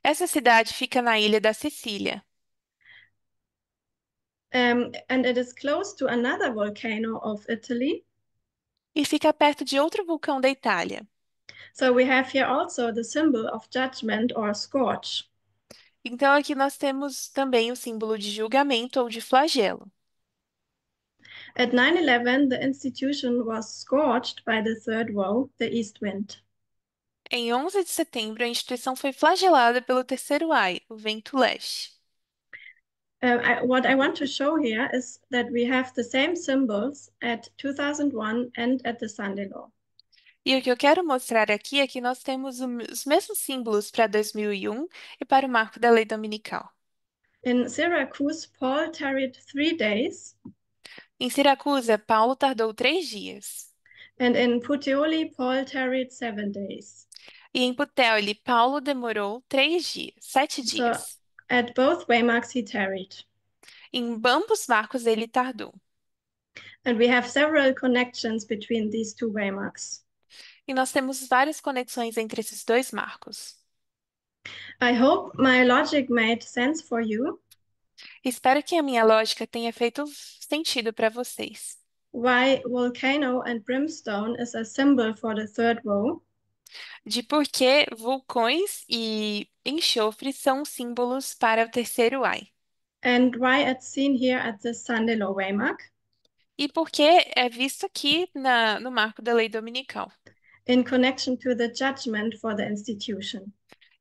S2: Essa cidade fica na ilha da Sicília
S1: And it is close to another volcano of Italy.
S2: e fica perto de outro vulcão da Itália.
S1: So we have here also the symbol of judgment or scourge.
S2: Então aqui nós temos também o símbolo de julgamento ou de flagelo.
S1: At 9/11, the institution was scourged by the third woe, the east wind.
S2: Em 11 de setembro, a instituição foi flagelada pelo terceiro ai, o vento leste.
S1: What I want to show here is that we have the same symbols at 2001 and at the Sunday law.
S2: E o que eu quero mostrar aqui é que nós temos os mesmos símbolos para 2001 e para o marco da lei dominical.
S1: In Syracuse, Paul tarried 3 days,
S2: Em Siracusa, Paulo tardou 3 dias.
S1: and in Puteoli, Paul tarried 7 days.
S2: E em Putéoli, Paulo demorou 3 dias, 7
S1: So
S2: dias.
S1: at both waymarks, he tarried.
S2: Em ambos marcos ele tardou.
S1: And we have several connections between these two waymarks.
S2: E nós temos várias conexões entre esses dois marcos.
S1: I hope my logic made sense for you.
S2: Espero que a minha lógica tenha feito sentido para vocês.
S1: Why volcano and brimstone is a symbol for the third woe.
S2: De por que vulcões e enxofre são símbolos para o terceiro ai.
S1: And why it's seen here at the Sunday law waymark.
S2: E por que é visto aqui no marco da lei dominical,
S1: In connection to the judgment for the institution.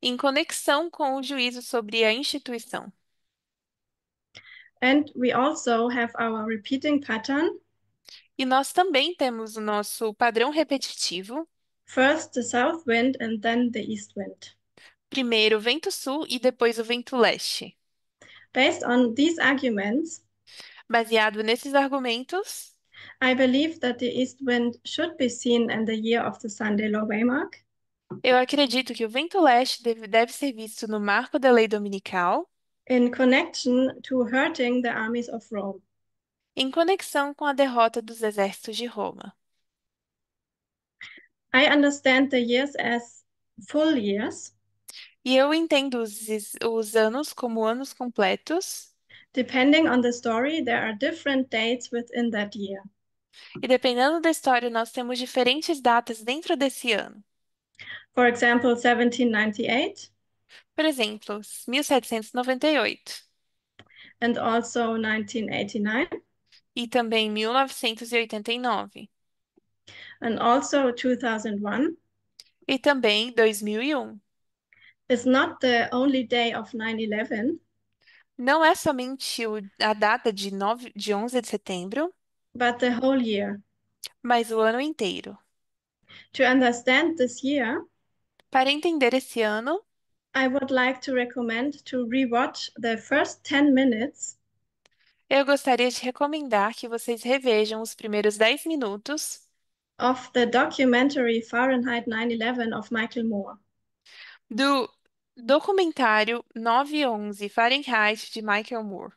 S2: em conexão com o juízo sobre a instituição.
S1: And we also have our repeating pattern.
S2: E nós também temos o nosso padrão repetitivo.
S1: First the south wind and then the east wind.
S2: Primeiro o vento sul e depois o vento leste.
S1: Based on these arguments,
S2: Baseado nesses argumentos,
S1: I believe that the east wind should be seen in the year of the Sunday Law Waymark
S2: eu acredito que o vento leste deve ser visto no marco da lei dominical,
S1: in connection to hurting the armies of Rome.
S2: em conexão com a derrota dos exércitos de Roma.
S1: I understand the years as full years,
S2: E eu entendo os anos como anos completos,
S1: depending on the story, there are different dates within that year.
S2: e dependendo da história, nós temos diferentes datas dentro desse ano.
S1: For example, 1798
S2: Por exemplo, 1798
S1: and also 1989
S2: e também 1989
S1: and also 2001
S2: e também 2001.
S1: is not the only day of 9/11,
S2: Não é somente a data de 11 de setembro,
S1: but the whole year.
S2: mas o ano inteiro.
S1: To understand this year,
S2: Para entender esse ano,
S1: I would like to recommend to rewatch the first 10 minutes
S2: eu gostaria de recomendar que vocês revejam os primeiros 10 minutos
S1: of the documentary Fahrenheit 9/11 of Michael Moore.
S2: do documentário 9/11 Fahrenheit de Michael Moore.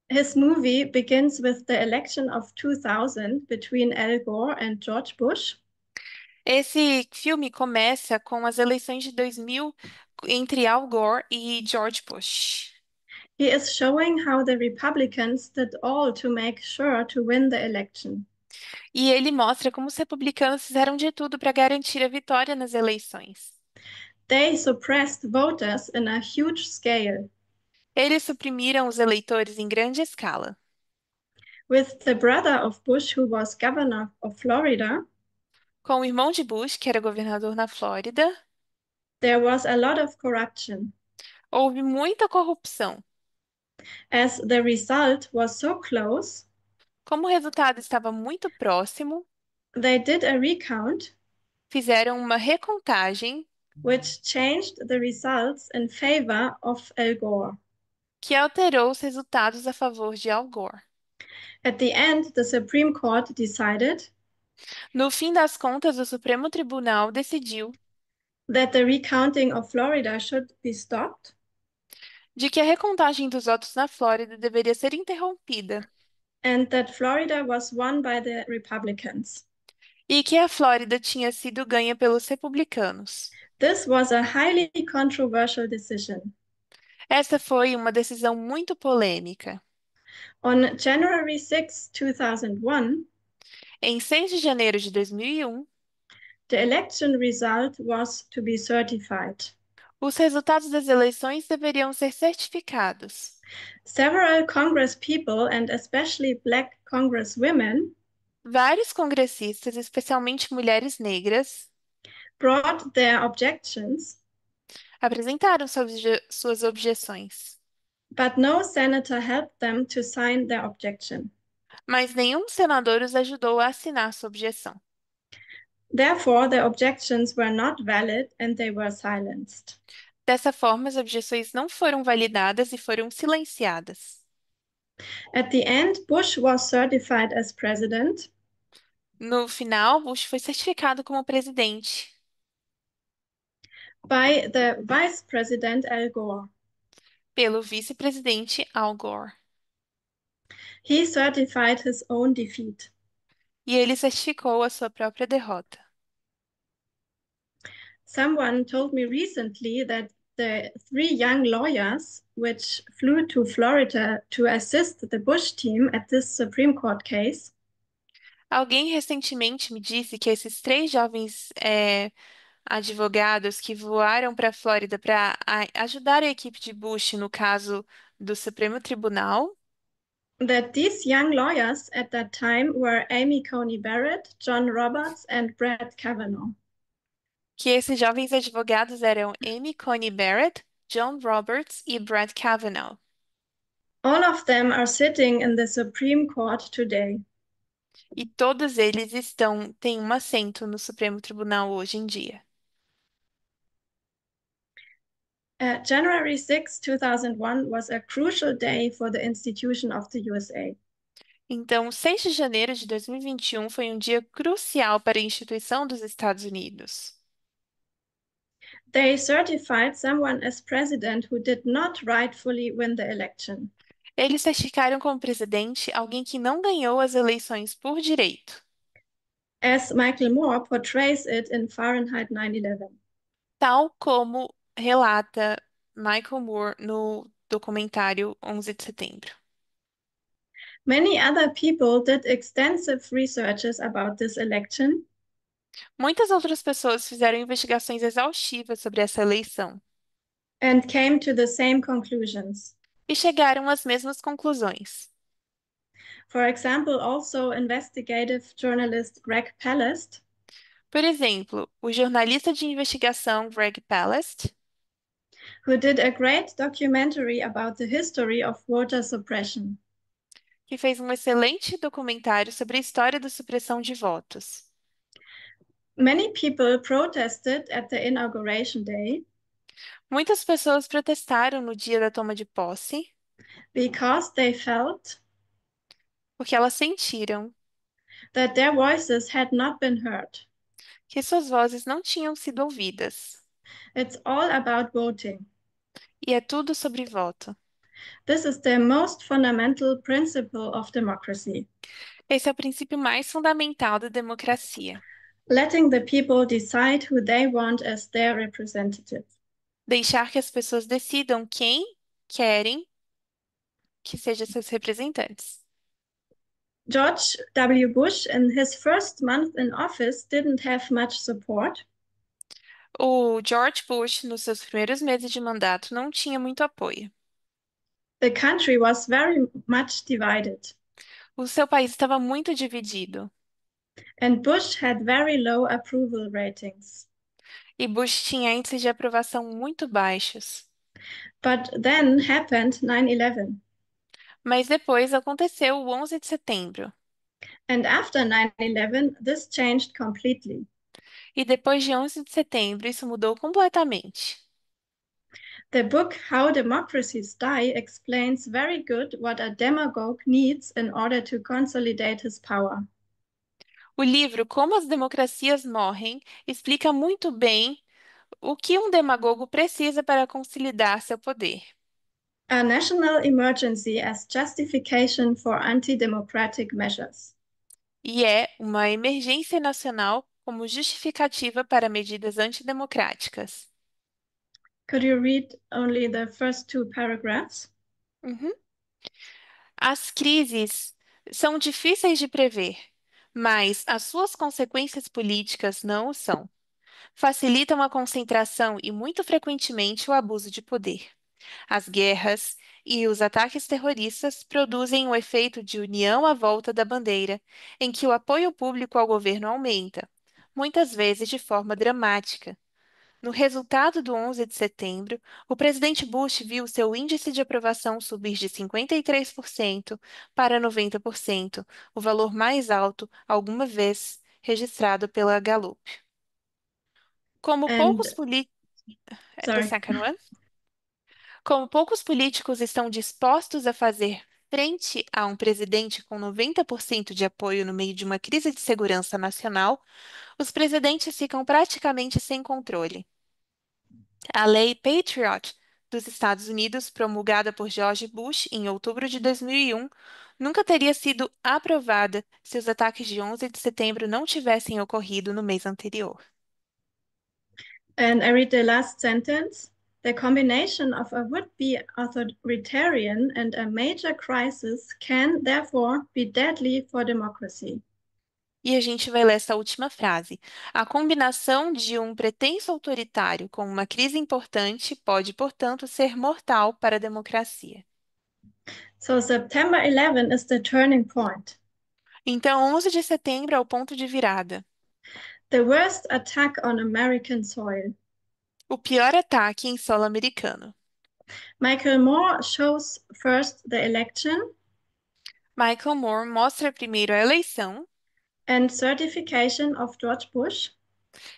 S1: His movie begins with the election of 2000 between Al Gore and George Bush.
S2: Esse filme começa com as eleições de 2000 entre Al Gore e George Bush.
S1: He is showing how the Republicans did all to make sure to win the election.
S2: E ele mostra como os republicanos fizeram de tudo para garantir a vitória nas eleições.
S1: They suppressed voters in a huge scale.
S2: Eles suprimiram os eleitores em grande escala.
S1: With the brother of Bush, who was governor of Florida,
S2: Com o irmão de Bush, que era governador na Flórida,
S1: there was a lot of corruption.
S2: houve muita corrupção.
S1: As the result was so close,
S2: Como o resultado estava muito próximo,
S1: they did a recount
S2: fizeram uma recontagem
S1: which changed the results in favor of Al Gore.
S2: que alterou os resultados a favor de Al Gore.
S1: At the end, the Supreme Court decided
S2: No fim das contas, o Supremo Tribunal decidiu
S1: that the recounting of Florida should be stopped
S2: de que a recontagem dos votos na Flórida deveria ser interrompida
S1: and that Florida was won by the Republicans.
S2: e que a Flórida tinha sido ganha pelos republicanos.
S1: This was a highly controversial decision.
S2: Essa foi uma decisão muito polêmica.
S1: On January 6, 2001,
S2: Em 6 de janeiro de 2001,
S1: the election result was to be certified.
S2: os resultados das eleições deveriam ser certificados.
S1: Several Congresspeople, and especially Black Congresswomen,
S2: Vários congressistas, especialmente mulheres negras,
S1: brought their objections,
S2: apresentaram suas objeções,
S1: but no senator helped them to sign their objection.
S2: mas nenhum senador os ajudou a assinar sua objeção.
S1: Therefore, the objections were not valid and they were silenced.
S2: Dessa forma, as objeções não foram validadas e foram silenciadas.
S1: At the end, Bush was certified as president,
S2: No final, Bush foi certificado como presidente
S1: by the vice president Al Gore.
S2: pelo vice-presidente Al Gore.
S1: He certified his own defeat.
S2: E ele certificou a sua própria derrota.
S1: Someone told me recently that the three young lawyers which flew to Florida to assist the Bush team at this Supreme Court case
S2: Alguém recentemente me disse que esses três jovens advogados que voaram para a Flórida para ajudar a equipe de Bush no caso do Supremo Tribunal,
S1: that these young lawyers at that time were Amy Coney Barrett, John Roberts, and Brett Kavanaugh.
S2: Que esses jovens advogados eram Amy Coney Barrett, John Roberts e Brett Kavanaugh.
S1: All of them are sitting in the Supreme Court today.
S2: E todos eles têm um assento no Supremo Tribunal hoje em dia.
S1: January 6, 2001 was a crucial day for the institution of the USA.
S2: Então, 6 de janeiro de 2021 foi um dia crucial para a instituição dos Estados Unidos.
S1: They certified someone as president who did not rightfully win the election.
S2: Eles certificaram como presidente alguém que não ganhou as eleições por direito,
S1: As Michael Moore portrays it in Fahrenheit 9/11.
S2: tal como relata Michael Moore no documentário 11 de setembro.
S1: Many other people did extensive researches about this election
S2: Muitas outras pessoas fizeram investigações exaustivas sobre essa eleição
S1: and came to the same conclusions.
S2: e chegaram às mesmas conclusões.
S1: For example, also investigative journalist Greg Palast,
S2: Por exemplo, o jornalista de investigação Greg Palast,
S1: who did a great documentary about the history of voter suppression.
S2: que fez um excelente documentário sobre a história da supressão de votos.
S1: Many people protested at the inauguration day
S2: Muitas pessoas protestaram no dia da toma de posse
S1: because they felt
S2: porque elas sentiram
S1: that their voices had not been heard.
S2: que suas vozes não tinham sido ouvidas.
S1: It's all about voting.
S2: E é tudo sobre voto.
S1: This is the most fundamental principle of democracy.
S2: Esse é o princípio mais fundamental da democracia.
S1: Letting the people decide who they want as their representative.
S2: Deixar que as pessoas decidam quem querem que sejam seus representantes.
S1: George W. Bush, in his first month in office, didn't have much support.
S2: O George Bush, nos seus primeiros meses de mandato, não tinha muito apoio.
S1: The country was very much divided,
S2: O seu país estava muito dividido
S1: and Bush had very low approval ratings.
S2: e Bush tinha índices de aprovação muito baixos.
S1: But then happened 9/11.
S2: Mas depois aconteceu o 11 de setembro.
S1: And after 9/11, this changed completely.
S2: E depois de 11 de setembro, isso mudou completamente.
S1: The book How Democracies Die explains very good what a demagogue needs in order to consolidate his power.
S2: O livro Como as Democracias Morrem explica muito bem o que um demagogo precisa para consolidar seu poder.
S1: A national emergency as justification for anti-democratic measures.
S2: E é uma emergência nacional como justificativa para medidas antidemocráticas.
S1: Could you read only the first two paragraphs?
S2: Uhum. As crises são difíceis de prever, mas as suas consequências políticas não o são. Facilitam a concentração e, muito frequentemente, o abuso de poder. As guerras e os ataques terroristas produzem o efeito de união à volta da bandeira, em que o apoio público ao governo aumenta, muitas vezes de forma dramática. No resultado do 11 de setembro, o presidente Bush viu seu índice de aprovação subir de 53% para 90%, o valor mais alto alguma vez registrado pela Gallup. Como
S1: And
S2: poucos poli- The
S1: sorry.
S2: second one. Como poucos políticos estão dispostos a fazer frente a um presidente com 90% de apoio no meio de uma crise de segurança nacional, os presidentes ficam praticamente sem controle. A Lei Patriot dos Estados Unidos, promulgada por George Bush em outubro de 2001, nunca teria sido aprovada se os ataques de 11 de setembro não tivessem ocorrido no mês anterior.
S1: And I read the last sentence. The combination of a would-be authoritarian and a major crisis can, therefore, be deadly for democracy.
S2: E a gente vai ler essa última frase. A combinação de um pretenso autoritário com uma crise importante pode, portanto, ser mortal para a democracia.
S1: So September 11 is the turning point.
S2: Então, 11 de setembro é o ponto de virada.
S1: The worst attack on American soil.
S2: O pior ataque em solo americano.
S1: Michael Moore shows first the election
S2: Michael Moore mostra primeiro a eleição
S1: and certification of George Bush,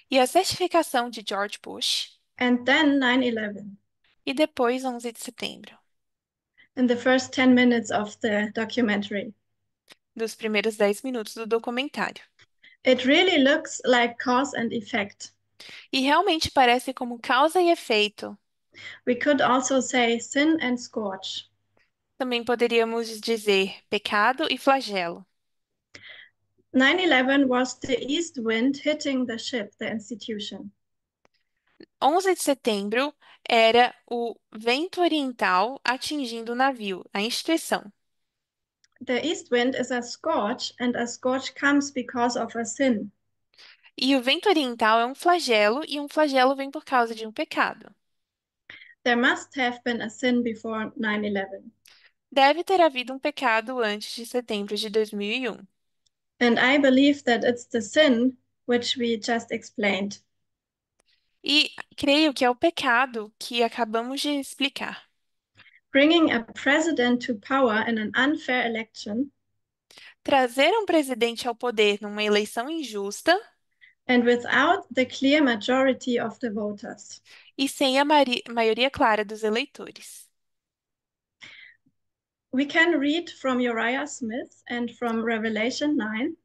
S2: e a certificação de George Bush,
S1: and then 9/11
S2: e depois 11 de setembro,
S1: in the first 10 minutes of the documentary.
S2: dos primeiros 10 minutos do documentário.
S1: It really looks like cause and effect.
S2: E realmente parece como causa e efeito.
S1: We could also say sin and scourge.
S2: Também poderíamos dizer pecado e flagelo.
S1: 9/11 was the east wind hitting the ship, the institution.
S2: 11 de setembro era o vento oriental atingindo o navio, a instituição.
S1: The east wind is a scourge, and a scourge comes because of a sin.
S2: E o vento oriental é um flagelo, e um flagelo vem por causa de um pecado.
S1: There must have been a sin before 9/11.
S2: Deve ter havido um pecado antes de setembro de 2001.
S1: And I believe that it's the sin which we just explained.
S2: E creio que é o pecado que acabamos de explicar.
S1: Bringing a president to power in an unfair election
S2: Trazer um presidente ao poder numa eleição injusta
S1: and without the clear majority of the voters.
S2: e sem a maioria clara dos eleitores.
S1: We can read from Uriah Smith and from Revelation 9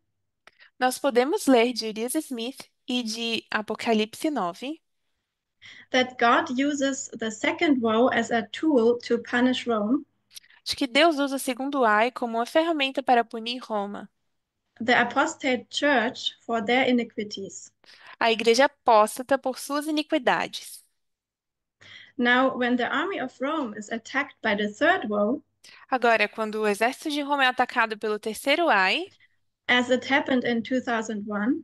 S2: Nós podemos ler de Urias Smith e de Apocalipse 9
S1: that God uses the second woe as a tool to punish Rome,
S2: de que Deus usa o segundo ai como uma ferramenta para punir Roma,
S1: the apostate church, for their iniquities.
S2: a igreja apóstata por suas iniquidades.
S1: Now, when the army of Rome is attacked by the third woe,
S2: Agora, quando o exército de Roma é atacado pelo terceiro ai,
S1: as it happened in 2001,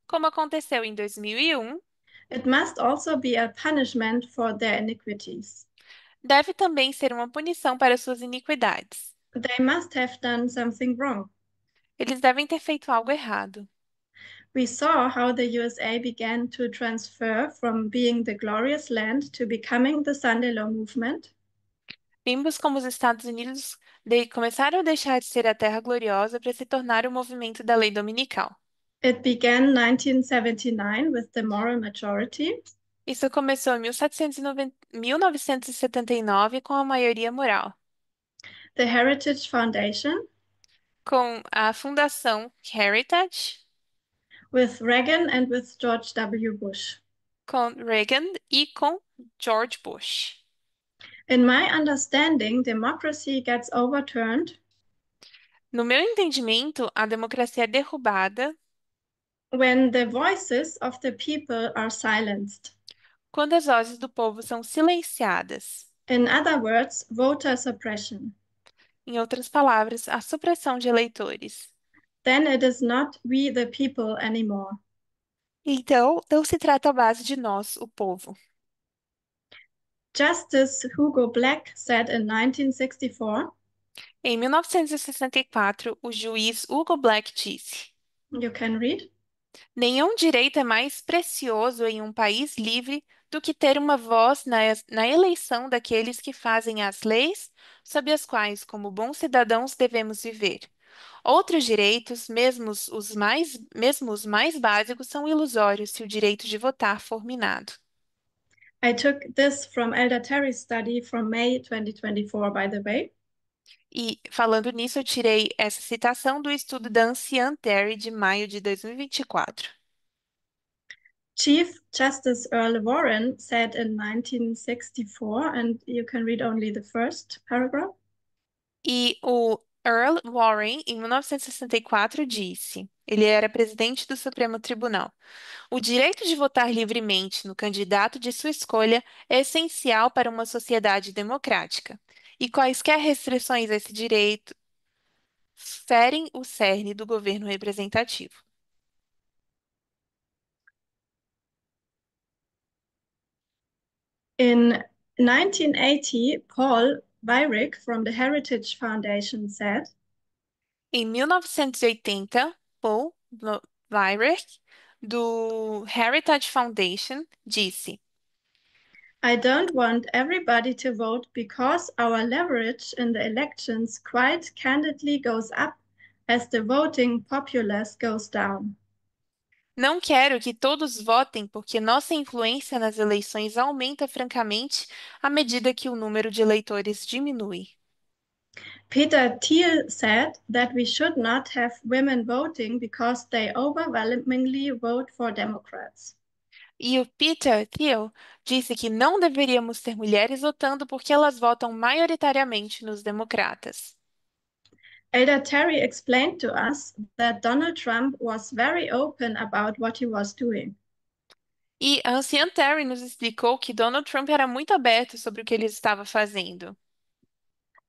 S2: como aconteceu em 2001,
S1: it must also be a punishment for their iniquities.
S2: deve também ser uma punição para suas iniquidades.
S1: They must have done something wrong.
S2: Eles devem ter feito algo errado.
S1: We saw how the USA began to transfer from being the glorious land to becoming the Sunday Law movement.
S2: Vimos como os Estados Unidos começaram a deixar de ser a terra gloriosa para se tornar o movimento da lei dominical.
S1: It began 1979 with the moral majority,
S2: Isso começou em 1979 com a maioria moral,
S1: the Heritage Foundation,
S2: com a Fundação Heritage,
S1: with Reagan and with George W. Bush.
S2: com Reagan e com George Bush.
S1: In my understanding, democracy gets overturned
S2: No meu entendimento, a democracia é derrubada
S1: when the voices of the people are silenced.
S2: quando as vozes do povo são silenciadas.
S1: In other words, voter suppression.
S2: Em outras palavras, a supressão de eleitores.
S1: Then it is not we the people anymore.
S2: Então, não se trata à base de nós, o povo.
S1: Justice Hugo Black said in 1964,
S2: Em 1964, o juiz Hugo Black disse:
S1: you can read,
S2: nenhum direito é mais precioso em um país livre do que ter uma voz na eleição daqueles que fazem as leis sob as quais, como bons cidadãos, devemos viver. Outros direitos, mesmo os mais básicos, são ilusórios se o direito de votar for minado.
S1: I took this from Elder Terry's study from May 2024, by the way.
S2: E, falando nisso, eu tirei essa citação do estudo da anciã Terry de maio de 2024.
S1: Chief Justice Earl Warren said in 1964, and you can read only the first paragraph.
S2: E o Earl Warren, em 1964, disse: ele era presidente do Supremo Tribunal. O direito de votar livremente no candidato de sua escolha é essencial para uma sociedade democrática. E quaisquer restrições a esse direito ferem o cerne do governo representativo.
S1: In 1980, Paul Weyrich from the Heritage Foundation said,
S2: Em 1980, Paul Weyrich, do Heritage Foundation, disse:
S1: I don't want everybody to vote because our leverage in the elections quite candidly goes up as the voting populace goes down.
S2: Não quero que todos votem porque nossa influência nas eleições aumenta francamente à medida que o número de eleitores diminui.
S1: Peter Thiel said that we should not have women voting because they overwhelmingly vote for Democrats.
S2: E o Peter Thiel disse que não deveríamos ter mulheres votando porque elas votam maioritariamente nos democratas.
S1: Ada Terry explained to us that Donald Trump was very open about what he was doing.
S2: E a anciã Terry nos explicou que Donald Trump era muito aberto sobre o que ele estava fazendo.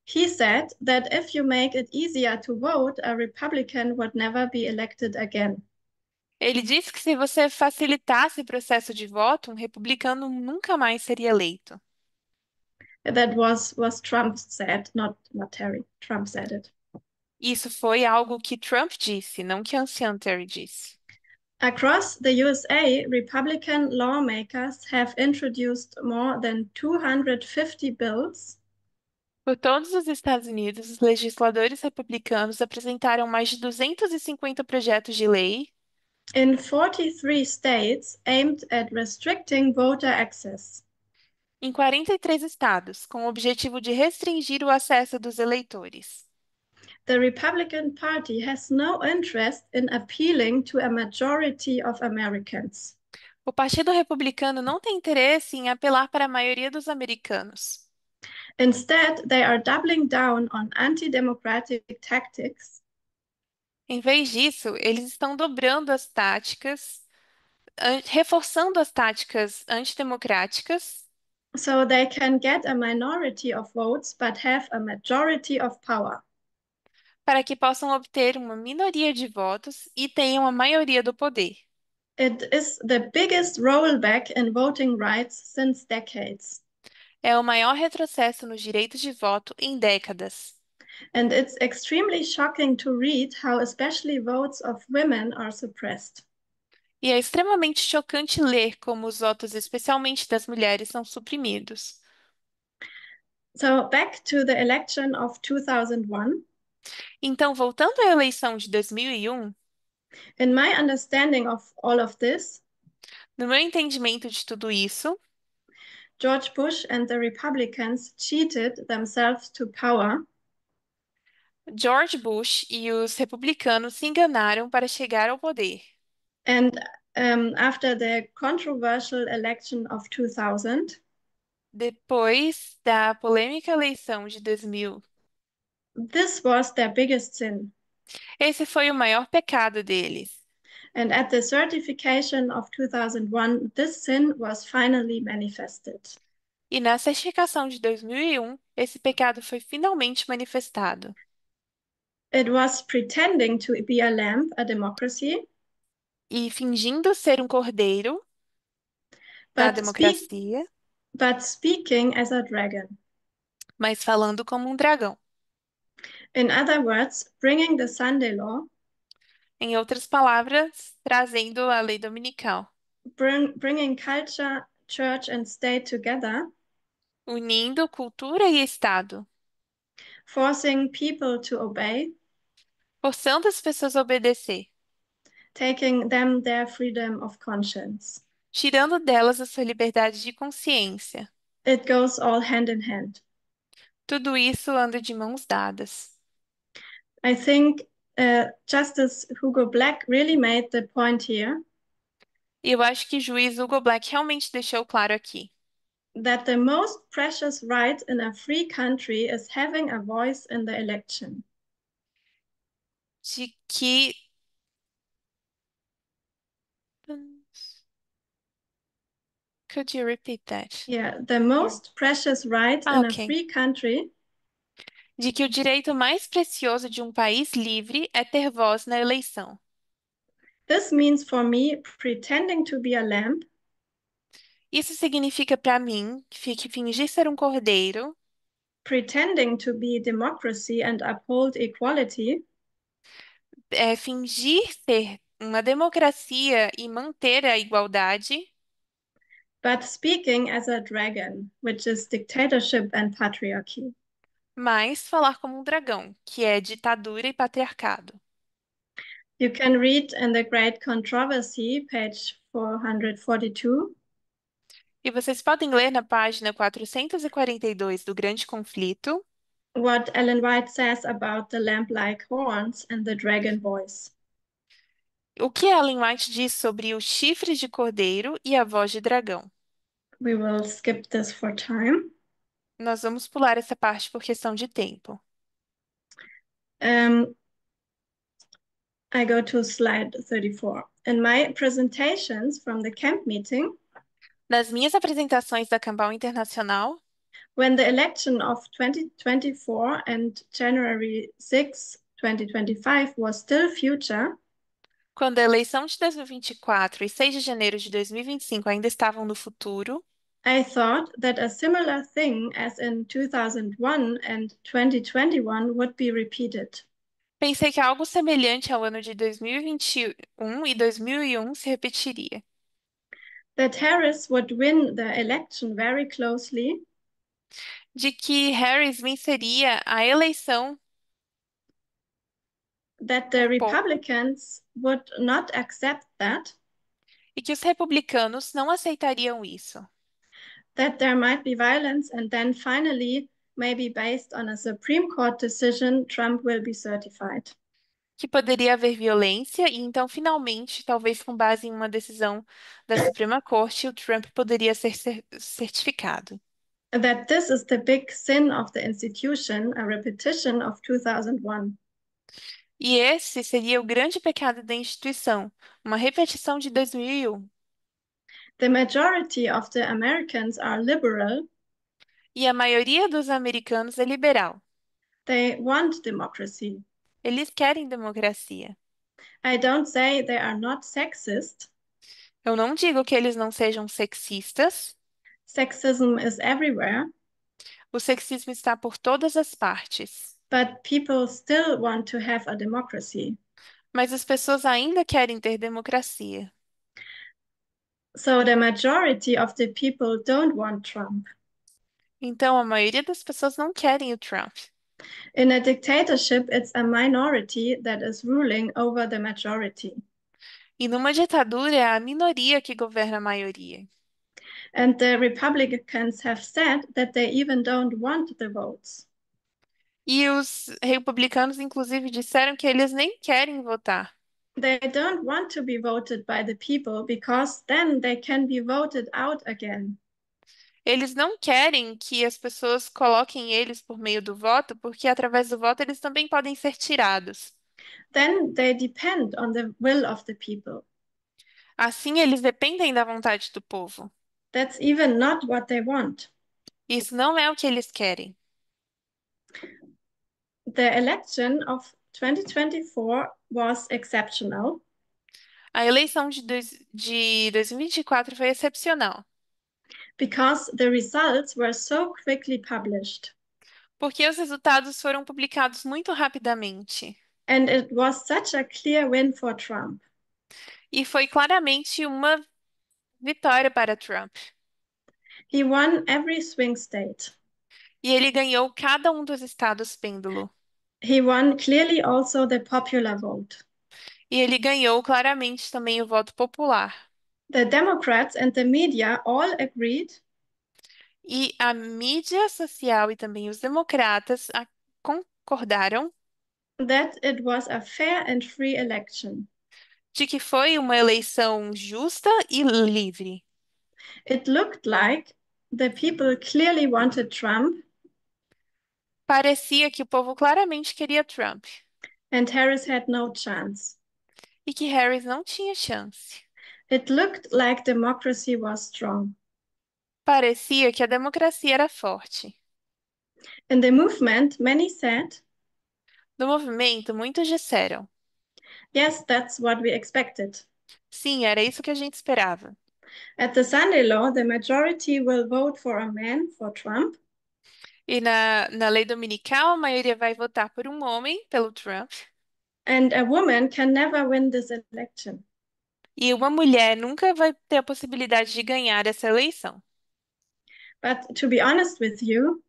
S1: He said that if you make it easier to vote, a Republican would never be elected again.
S2: Ele disse que se você facilitasse o processo de voto, um republicano nunca mais seria eleito.
S1: That was Trump said, not Terry. Trump said it.
S2: Isso foi algo que Trump disse, não que a anciã Terry disse.
S1: Across the USA, Republican lawmakers have introduced more than 250 bills
S2: Por todos os Estados Unidos, os legisladores republicanos apresentaram mais de 250 projetos de lei
S1: in 43 states aimed at restricting voter access.
S2: em 43 estados, com o objetivo de restringir o acesso dos eleitores.
S1: The Republican Party has no interest in appealing to a majority of Americans.
S2: O Partido Republicano não tem interesse em apelar para a maioria dos americanos.
S1: Instead, they are doubling down on anti democratic tactics
S2: Em vez disso, eles estão dobrando as táticas, reforçando as táticas antidemocráticas
S1: so they can get a minority of votes but have a majority of power.
S2: para que possam obter uma minoria de votos e tenham a maioria do poder.
S1: It is the biggest rollback in voting rights since decades.
S2: É o maior retrocesso nos direitos de voto em décadas.
S1: And it's extremely shocking to read how especially votes of women are suppressed.
S2: E é extremamente chocante ler como os votos, especialmente das mulheres, são suprimidos.
S1: So, back to the election of 2001.
S2: Então, voltando à eleição de 2001,
S1: In my understanding of all of this,
S2: no meu entendimento de tudo isso,
S1: George Bush and the Republicans cheated themselves to power
S2: George Bush e os republicanos se enganaram para chegar ao poder.
S1: and after the controversial election of 2000,
S2: Depois da polêmica eleição de 2000,
S1: this was their biggest sin.
S2: esse foi o maior pecado deles.
S1: And at the certification of 2001, this sin was finally manifested.
S2: E na certificação de 2001, esse pecado foi finalmente manifestado.
S1: It was pretending to be a lamb, a democracy,
S2: E fingindo ser um cordeiro da
S1: but speak
S2: democracia,
S1: but speaking as a dragon.
S2: mas falando como um dragão.
S1: In other words, bringing the Sunday law,
S2: Em outras palavras, trazendo a lei dominical,
S1: bringing culture, church, and state together,
S2: unindo cultura e Estado,
S1: forcing people to obey,
S2: forçando as pessoas a obedecer,
S1: taking them their freedom of conscience.
S2: tirando delas a sua liberdade de consciência.
S1: It goes all hand in hand.
S2: Tudo isso anda de mãos dadas.
S1: I think Justice Hugo Black really made the point here
S2: E eu acho que o juiz Hugo Black realmente deixou claro aqui
S1: that the most precious right in a free country is having a voice in the election.
S2: de que Could you repeat that?
S1: Yeah, the most precious right
S2: Ah,
S1: in a
S2: ok.
S1: free country
S2: De que o direito mais precioso de um país livre é ter voz na eleição.
S1: this means for me pretending to be a lamb,
S2: Isso significa para mim que fingir ser um cordeiro,
S1: pretending to be democracy and uphold equality,
S2: fingir ser uma democracia e manter a igualdade,
S1: but speaking as a dragon, which is dictatorship and patriarchy.
S2: mas falar como um dragão, que é ditadura e patriarcado.
S1: You can read in The Great Controversy, page 442,
S2: E vocês podem ler na página 442 do Grande Conflito
S1: what Ellen White says about the lamp-like horns and the dragon voice.
S2: o que Ellen White diz sobre os chifres de cordeiro e a voz de dragão.
S1: We will skip this for time.
S2: Nós vamos pular essa parte por questão de tempo.
S1: Um, I go to slide 34. In my presentations from the camp meeting,
S2: Nas minhas apresentações da Cambau Internacional,
S1: when the election of 2024 and January 6, 2025 was still future,
S2: quando a eleição de 2024 e 6 de janeiro de 2025 ainda estavam no futuro,
S1: I thought that a similar thing as in 2001 and 2021 would be repeated.
S2: pensei que algo semelhante ao ano de 2021 e 2001 se repetiria.
S1: That Harris would win the election very closely,
S2: De que Harris venceria a eleição
S1: that the
S2: por pouco
S1: Republicans would not accept that,
S2: e que os republicanos não aceitariam isso.
S1: that there might be violence, and then finally, maybe based on a Supreme Court decision, Trump will be certified.
S2: Que poderia haver violência e então, finalmente, talvez com base em uma decisão da Suprema Corte, o Trump poderia ser certificado.
S1: That this is the big sin of the institution, a repetition of 2001.
S2: E esse seria o grande pecado da instituição, uma repetição de 2001.
S1: The majority of the Americans are liberal.
S2: E a maioria dos americanos é liberal.
S1: They want democracy.
S2: Eles querem democracia.
S1: I don't say they are not sexist.
S2: Eu não digo que eles não sejam sexistas.
S1: Sexism is everywhere,
S2: O sexismo está por todas as partes.
S1: but people still want to have a democracy.
S2: Mas as pessoas ainda querem ter democracia.
S1: So the majority of the people don't want Trump.
S2: Então, a maioria das pessoas não querem o Trump.
S1: In a dictatorship, it's a minority that is ruling over the majority.
S2: E numa ditadura é a minoria que governa a maioria.
S1: And the Republicans have said that they even don't want the votes.
S2: E os republicanos, inclusive, disseram que eles nem querem votar.
S1: They don't want to be voted by the people because then they can be voted out again.
S2: Eles não querem que as pessoas coloquem eles por meio do voto, porque através do voto eles também podem ser tirados.
S1: Then they depend on the will of the people.
S2: Assim, eles dependem da vontade do povo.
S1: That's even not what they want.
S2: Isso não é o que eles querem.
S1: The election of 2024 was exceptional
S2: A eleição de 2024 foi excepcional,
S1: because the results were so quickly published.
S2: porque os resultados foram publicados muito rapidamente.
S1: And it was such a clear win for Trump.
S2: E foi claramente uma vitória para Trump.
S1: He won every swing state.
S2: E ele ganhou cada um dos estados pêndulo.
S1: He won clearly also the popular vote.
S2: E ele ganhou claramente também o voto popular.
S1: The Democrats and the media all agreed
S2: E a mídia social e também os democratas concordaram
S1: that it was a fair and free election.
S2: de que foi uma eleição justa e livre.
S1: It looked like the people clearly wanted Trump
S2: Parecia que o povo claramente queria Trump
S1: and Harris had no chance.
S2: e que Harris não tinha chance.
S1: It looked like democracy was strong.
S2: Parecia que a democracia era forte.
S1: In the movement, many said,
S2: No movimento, muitos disseram:
S1: yes, that's what we expected.
S2: sim, era isso que a gente esperava.
S1: At the Sunday law, the majority will vote for a man for Trump,
S2: E na lei dominical, a maioria vai votar por um homem, pelo Trump,
S1: And a woman can never win this election.
S2: E uma mulher nunca vai ter a possibilidade de ganhar essa eleição.
S1: But to be honest with you,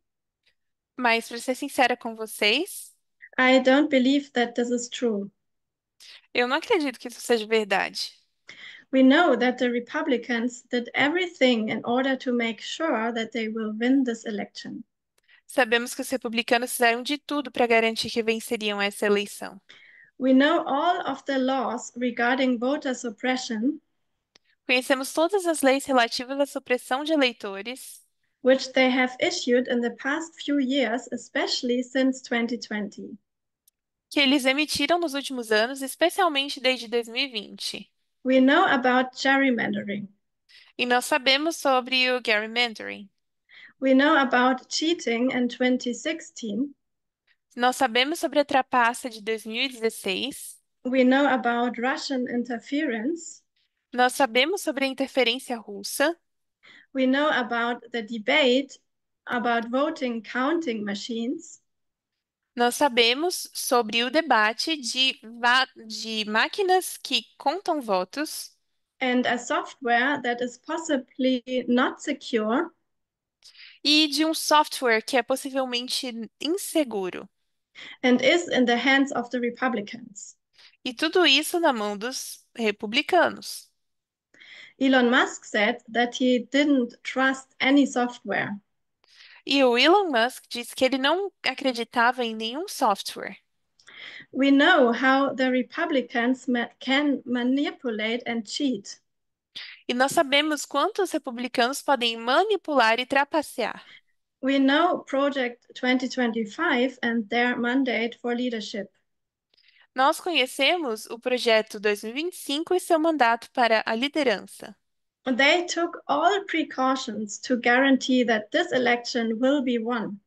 S2: Mas, para ser sincera com vocês,
S1: I don't believe that this is true.
S2: eu não acredito que isso seja verdade.
S1: We know that the Republicans did everything in order to make sure that they will win this election.
S2: Sabemos que os republicanos fizeram de tudo para garantir que venceriam essa eleição.
S1: We know all of the laws regarding voter suppression,
S2: Conhecemos todas as leis relativas à supressão de eleitores
S1: which they have issued in the past few years, especially since 2020.
S2: que eles emitiram nos últimos anos, especialmente desde 2020.
S1: We know about gerrymandering.
S2: E nós sabemos sobre o gerrymandering.
S1: We know about cheating in 2016.
S2: Nós sabemos sobre a trapaça de 2016.
S1: We know about Russian interference.
S2: Nós sabemos sobre a interferência russa.
S1: We know about the debate about voting counting machines.
S2: Nós sabemos sobre o debate de máquinas que contam votos
S1: And a software that is possibly not secure
S2: e de um software que é possivelmente inseguro.
S1: and is in the hands of the Republicans.
S2: E tudo isso na mão dos republicanos.
S1: Elon Musk said that he didn't trust any software.
S2: E o Elon Musk disse que ele não acreditava em nenhum software.
S1: We know how the Republicans can manipulate and cheat.
S2: E nós sabemos quanto os republicanos podem manipular e trapacear.
S1: We know Project 2025 and their mandate for leadership.
S2: Nós conhecemos o projeto 2025 e 25 e seu mandato para a liderança.
S1: They took all precautions to guarantee that this election will be won.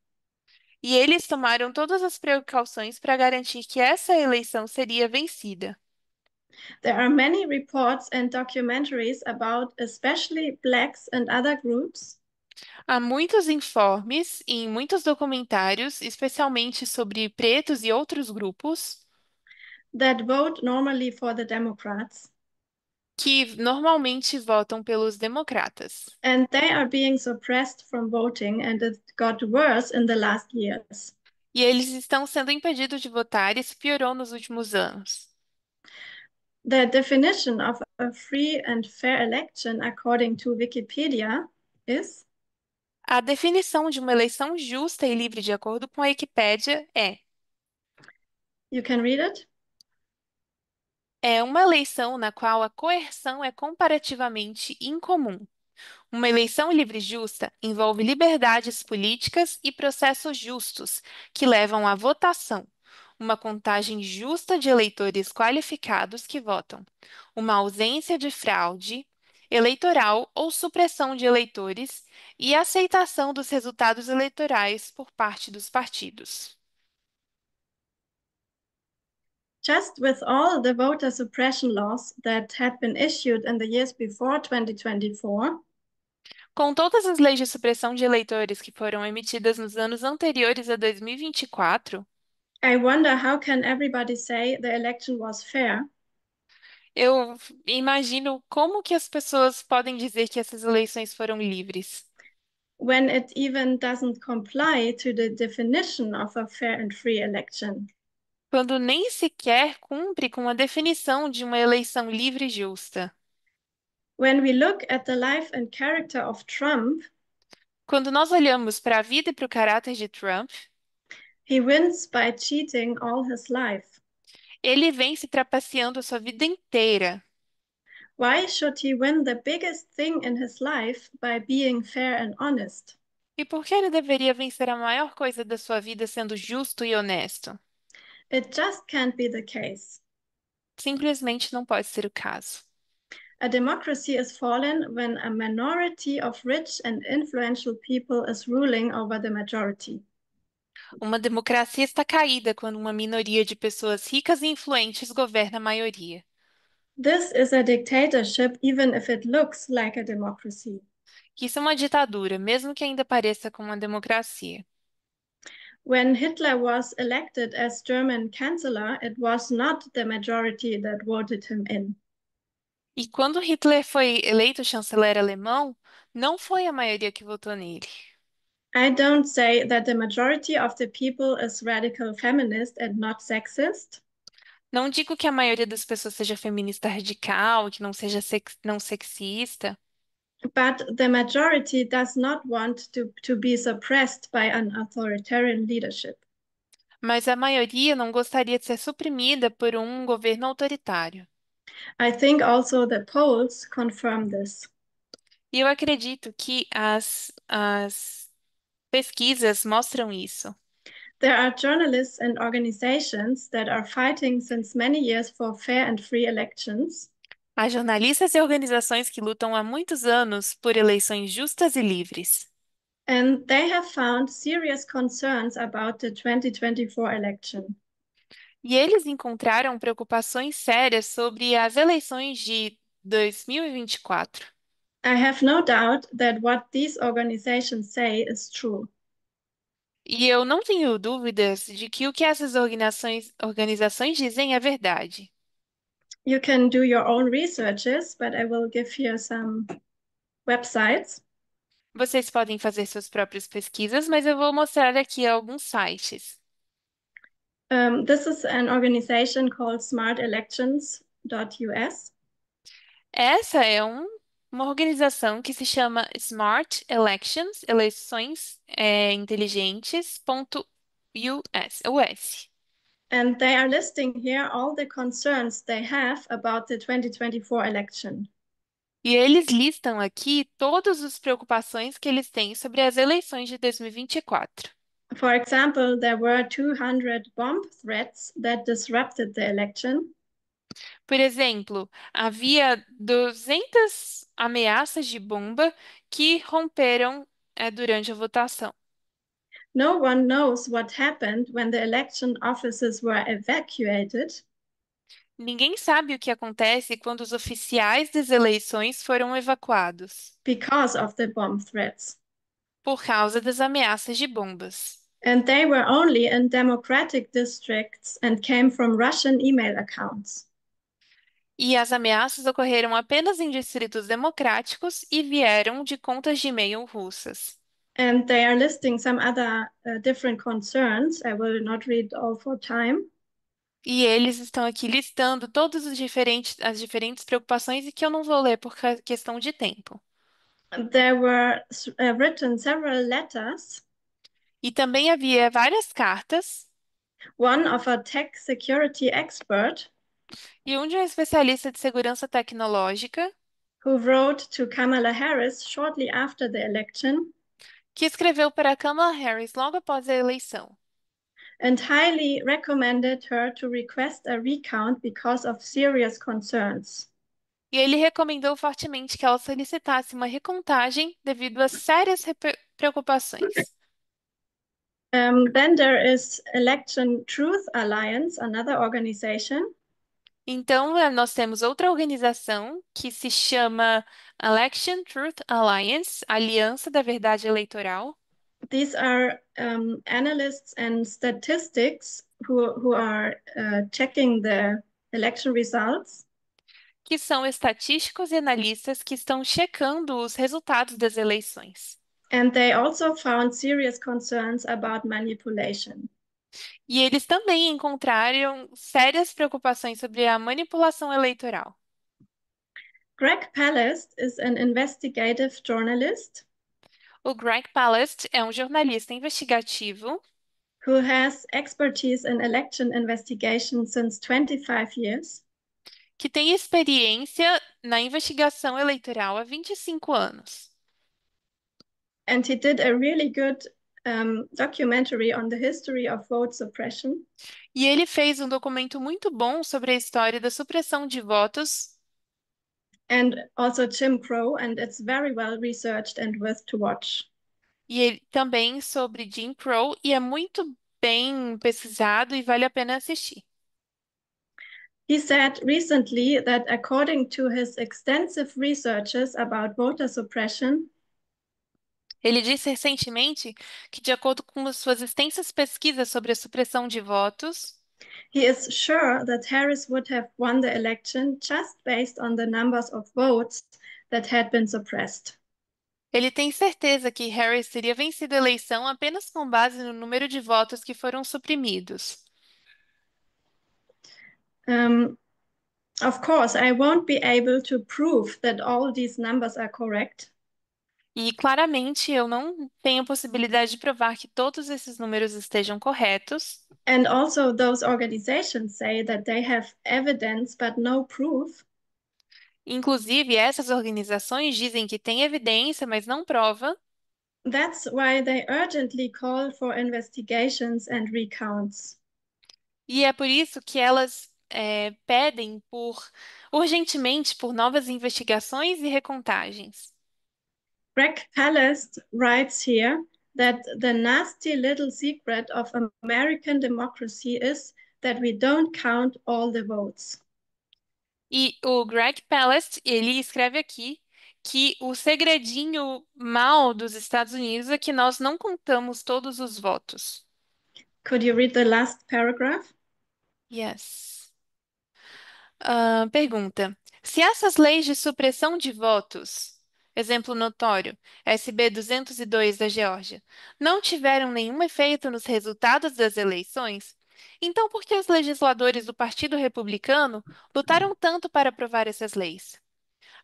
S2: E eles tomaram todas as precauções para garantir que essa eleição seria vencida.
S1: There are many reports and documentaries about especially Blacks and other groups
S2: Há muitos informes e muitos documentários, especialmente sobre pretos e outros grupos,
S1: that vote normally for the Democrats,
S2: que normalmente votam pelos democratas.
S1: and they are being suppressed from voting, and it got worse in the last years.
S2: E eles estão sendo impedidos de votar e isso piorou nos últimos anos.
S1: The definition of a free and fair election, according to Wikipedia, is
S2: A definição de uma eleição justa e livre, de acordo com a Wikipédia,
S1: you can read it.
S2: é uma eleição na qual a coerção é comparativamente incomum. Uma eleição livre e justa envolve liberdades políticas e processos justos que levam à votação, uma contagem justa de eleitores qualificados que votam, uma ausência de fraude eleitoral ou supressão de eleitores e aceitação dos resultados eleitorais por parte dos partidos.
S1: Just with all the voter suppression laws that had been issued in the years before 2024,
S2: Com todas as leis de supressão de eleitores que foram emitidas nos anos anteriores a 2024,
S1: I wonder how can everybody say the election was fair
S2: eu imagino como que as pessoas podem dizer que essas eleições foram livres,
S1: when it even doesn't comply to the definition of a fair and free election.
S2: quando nem sequer cumpre com a definição de uma eleição livre e justa.
S1: When we look at the life and character of Trump,
S2: Quando nós olhamos para a vida e para o caráter de Trump,
S1: he wins by cheating all his life.
S2: ele vem se trapaceando a sua vida inteira.
S1: Why should he win the biggest thing in his life by being fair and honest?
S2: E por que ele deveria vencer a maior coisa da sua vida sendo justo e honesto?
S1: It just can't be the case.
S2: Simplesmente não pode ser o caso.
S1: A democracy is fallen when a minority of rich and influential people is ruling over the majority.
S2: Uma democracia está caída quando uma minoria de pessoas ricas e influentes governa a maioria.
S1: This is a dictatorship, even if it looks like a democracy.
S2: Isso é uma ditadura, mesmo que ainda pareça com uma democracia.
S1: When Hitler was elected as German Chancellor, it was not the majority that voted him in.
S2: E quando Hitler foi eleito chanceler alemão, não foi a maioria que votou nele.
S1: I don't say that the majority of the people is radical feminist and not sexist,
S2: Não digo que a maioria das pessoas seja feminista radical, que não seja não sexista,
S1: but the majority does not want to be suppressed by an authoritarian leadership.
S2: mas a maioria não gostaria de ser suprimida por um governo autoritário.
S1: I think also the polls confirm this.
S2: E eu acredito que as pesquisas mostram isso.
S1: There are journalists and organizations that are fighting since many years for fair and free elections.
S2: Há jornalistas e organizações que lutam há muitos anos por eleições justas e livres.
S1: And they have found serious concerns about the 2024 election.
S2: E eles encontraram preocupações sérias sobre as eleições de 2024.
S1: I have no doubt that what these organizations say is true.
S2: E eu não tenho dúvidas de que o que essas organizações dizem é verdade.
S1: You can do your own researches, but I will give here some websites.
S2: Vocês podem fazer suas próprias pesquisas, mas eu vou mostrar aqui alguns sites.
S1: This is an organization called smartelections.us.
S2: Essa é uma organização que se chama Smart Elections, US.
S1: And they are listing here all the concerns they have about the 2024 election.
S2: E eles listam aqui todas as preocupações que eles têm sobre as eleições de 2024.
S1: For example, there were 200 bomb threats that disrupted the election.
S2: Por exemplo, havia 200 ameaças de bomba que romperam, durante a votação.
S1: No one knows what happened when the election offices were evacuated.
S2: Ninguém sabe o que acontece quando os oficiais das eleições foram evacuados
S1: Because of the bomb threats.
S2: por causa das ameaças de bombas.
S1: And they were only in democratic districts and came from Russian email accounts.
S2: E as ameaças ocorreram apenas em distritos democráticos e vieram de contas de e-mail russas.
S1: And they are listing some other different concerns. I will not read all for time.
S2: E eles estão aqui listando todas as diferentes preocupações e que eu não vou ler por questão de tempo.
S1: There were written several letters,
S2: E também havia várias cartas
S1: one of a tech security expert
S2: e um de um especialista de segurança tecnológica
S1: who wrote to Kamala Harris shortly after the election
S2: que escreveu para Kamala Harris logo após a eleição.
S1: and highly recommended her to request a recount because of serious concerns.
S2: E ele recomendou fortemente que ela solicitasse uma recontagem devido a sérias preocupações.
S1: Then there is Election Truth Alliance, another organization.
S2: Então, nós temos outra organização que se chama Election Truth Alliance, Aliança da Verdade Eleitoral.
S1: These are analysts and statistics who are checking the election results.
S2: Que são estatísticos e analistas que estão checando os resultados das eleições.
S1: And they also found serious concerns about manipulation.
S2: E eles também encontraram sérias preocupações sobre a manipulação eleitoral.
S1: Greg Palast is an investigative journalist
S2: O Greg Palast é um jornalista investigativo
S1: who has expertise in election investigation since 25 years.
S2: que tem experiência na investigação eleitoral há 25 anos.
S1: And he did a really good documentary on the history of vote suppression.
S2: E ele fez um documento muito bom sobre a história da supressão de votos
S1: And also Jim Crow, and it's very well researched and worth to watch.
S2: e ele, também sobre Jim Crow e é muito bem pesquisado e vale a pena assistir.
S1: He said recently that according to his extensive researches about voter suppression,
S2: Ele disse recentemente que, de acordo com as suas extensas pesquisas sobre a supressão de votos,
S1: He is sure that Harris would have won the election just based on the numbers of votes that had been suppressed.
S2: ele tem certeza que Harris teria vencido a eleição apenas com base no número de votos que foram suprimidos.
S1: Um, of course, I won't be able to prove that all these numbers are correct.
S2: E claramente eu não tenho possibilidade de provar que todos esses números estejam corretos.
S1: And also, those organizations say that they have evidence but no proof.
S2: Inclusive, essas organizações dizem que têm evidência, mas não prova.
S1: That's why they urgently call for investigations and recounts.
S2: E é por isso que elas pedem urgentemente por novas investigações e recontagens.
S1: Greg Palast writes here that the nasty little secret of American democracy is that we don't count all the votes.
S2: E o Greg Palast, ele escreve aqui que o segredinho mal dos Estados Unidos é que nós não contamos todos os votos.
S1: Could you read the last paragraph?
S2: Yes. Pergunta: se essas leis de supressão de votos, exemplo notório, SB 202 da Geórgia, não tiveram nenhum efeito nos resultados das eleições, então por que os legisladores do Partido Republicano lutaram tanto para aprovar essas leis?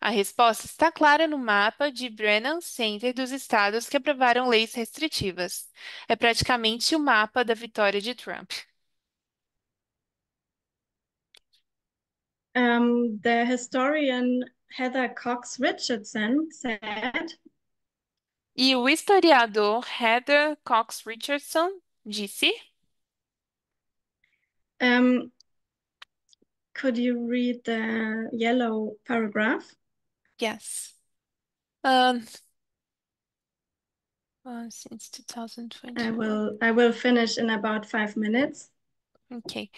S2: A resposta está clara no mapa de Brennan Center dos estados que aprovaram leis restritivas. É praticamente o mapa da vitória de Trump.
S1: The historian Heather Cox Richardson said,
S2: E o historiador Heather Cox Richardson disse,
S1: um, could you read the yellow paragraph?
S2: yes, uh, since
S1: I
S2: 2024.
S1: will I will finish in about 5 minutes.
S2: Ok.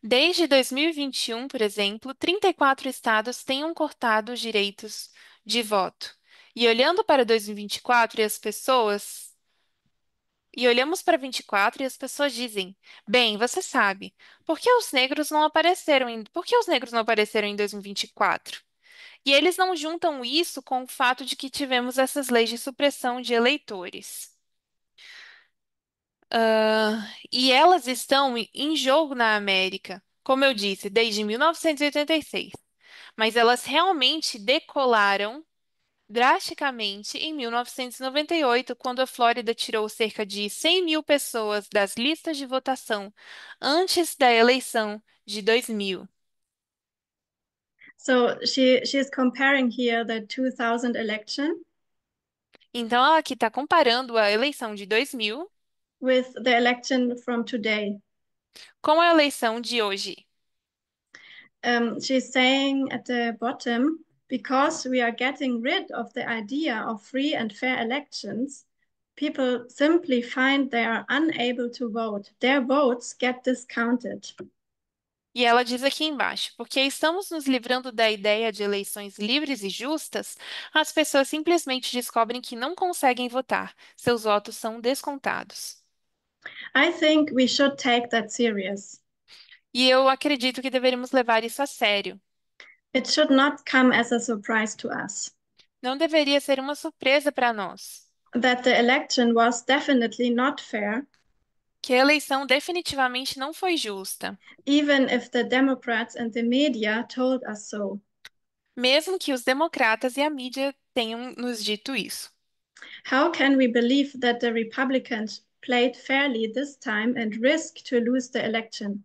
S2: Desde 2021, por exemplo, 34 estados tenham cortado os direitos de voto. E olhando para 2024 e as pessoas E olhamos para 24 e as pessoas dizem: bem, você sabe, por que os negros não apareceram em 2024? E eles não juntam isso com o fato de que tivemos essas leis de supressão de eleitores. E elas estão em jogo na América, como eu disse, desde 1986. Mas elas realmente decolaram drasticamente em 1998, quando a Flórida tirou cerca de 100 mil pessoas das listas de votação antes da eleição de 2000.
S1: So she's comparing here the 2000 election
S2: Então, ela aqui está comparando a eleição de 2000
S1: with the election from today.
S2: com a eleição de hoje.
S1: She's saying at the bottom, because we are getting rid of the idea of free and fair elections, people simply find they are unable to vote. Their votes get discounted.
S2: E ela diz aqui embaixo, porque estamos nos livrando da ideia de eleições livres e justas, as pessoas simplesmente descobrem que não conseguem votar, seus votos são descontados.
S1: I think we should take that serious.
S2: E eu acredito que deveríamos levar isso a sério.
S1: It should not come as a surprise to us.
S2: Não deveria ser uma surpresa para nós,
S1: That the election was definitely not fair,
S2: que a eleição definitivamente não foi justa,
S1: even if the Democrats and the media told us so.
S2: mesmo que os democratas e a mídia tenham nos dito isso.
S1: How can we believe that the Republicans played fairly this time and risk to lose the election?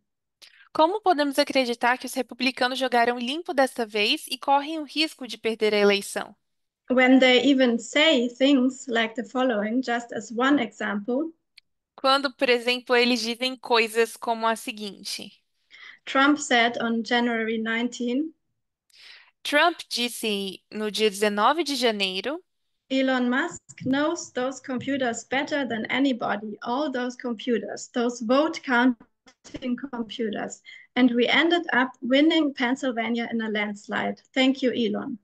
S2: Como podemos acreditar que os republicanos jogaram limpo desta vez e correm o risco de perder a eleição?
S1: When they even say things like the following, just as one example,
S2: Quando, por exemplo, eles dizem coisas como a seguinte:
S1: Trump said on January 19,
S2: Trump disse no dia 19 de janeiro.
S1: Elon Musk knows those computers better than anybody, all those computers, those vote counting computers. And we ended up winning Pennsylvania in a landslide. Thank you, Elon.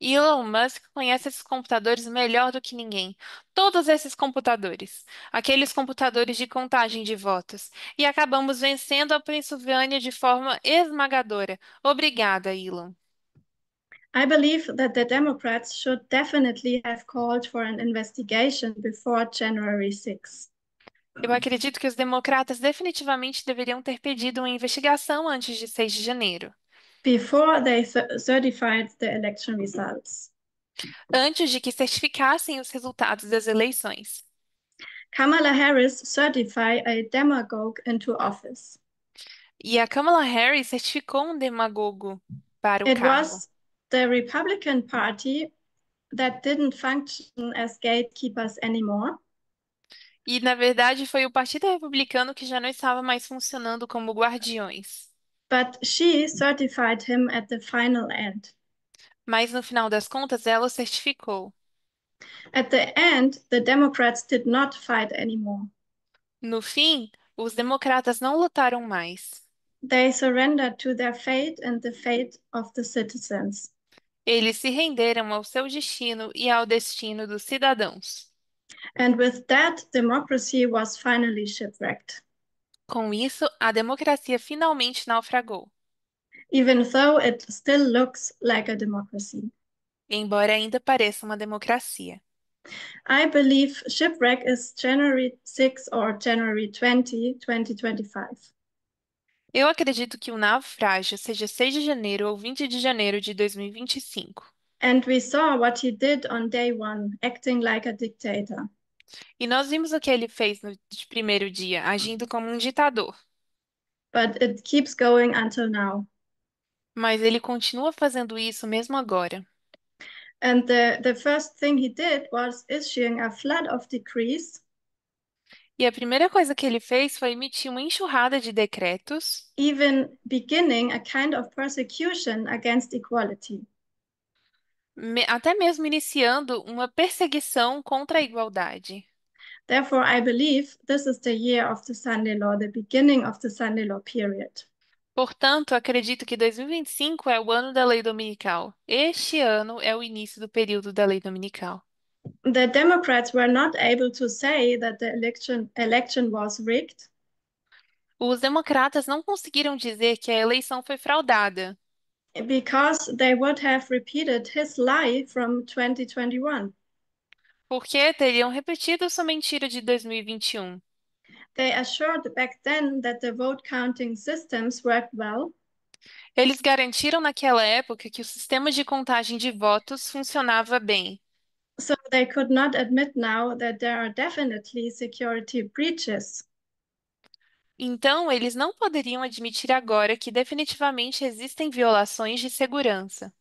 S2: Elon Musk conhece esses computadores melhor do que ninguém. Todos esses computadores. Aqueles computadores de contagem de votos. E acabamos vencendo a Pensilvânia de forma esmagadora. Obrigada, Elon.
S1: I believe that the Democrats should definitely have called for an investigation before January 6th.
S2: Eu acredito que os democratas definitivamente deveriam ter pedido uma investigação antes de 6 de janeiro,
S1: Before they certified the election results.
S2: antes de que certificassem os resultados das eleições.
S1: Kamala Harris certified a demagogue into office.
S2: E a Kamala Harris certificou um demagogo para o
S1: It
S2: cargo.
S1: was the Republican Party that didn't function as gatekeepers anymore,
S2: E, na verdade, foi o Partido Republicano que já não estava mais funcionando como guardiões.
S1: but she certified him at the final end.
S2: Mas, no final das contas, ela o certificou.
S1: At the end, the Democrats did not fight anymore.
S2: No fim, os democratas não lutaram mais.
S1: They surrendered to their fate and the fate of the citizens.
S2: Eles se renderam ao seu destino e ao destino dos cidadãos.
S1: And with that, democracy was finally shipwrecked,
S2: Com isso, a democracia finalmente naufragou,
S1: even though it still looks like a democracy.
S2: embora ainda pareça uma democracia.
S1: I believe shipwreck is January 6 or January 2025.
S2: Eu acredito que o naufrágio seja 6 de janeiro ou 20 de janeiro de 2025.
S1: And we saw what he did on day one, acting like a dictator.
S2: E nós vimos o que ele fez no primeiro dia, agindo como um ditador.
S1: But it keeps going until now.
S2: Mas ele continua fazendo isso mesmo agora.
S1: And the first thing he did was issuing a flood of decrees,
S2: E a primeira coisa que ele fez foi emitir uma enxurrada de decretos,
S1: even beginning a kind of persecution against equality.
S2: até mesmo iniciando uma perseguição contra a igualdade.
S1: Therefore, I believe this is the year of the Sunday law, the beginning of the Sunday law period.
S2: Portanto, acredito que 2025 é o ano da lei dominical. Este ano é o início do período da lei dominical.
S1: The Democrats were not able to say that the election was rigged
S2: Os democratas não conseguiram dizer que a eleição foi fraudada,
S1: because they would have repeated his lie from 2021.
S2: porque teriam repetido sua mentira de 2021.
S1: They assured back then that the vote counting systems worked well,
S2: Eles garantiram naquela época que o sistema de contagem de votos funcionava bem.
S1: so they could not admit now that there are definitely security breaches.
S2: Então, eles não poderiam admitir agora que definitivamente existem violações de segurança.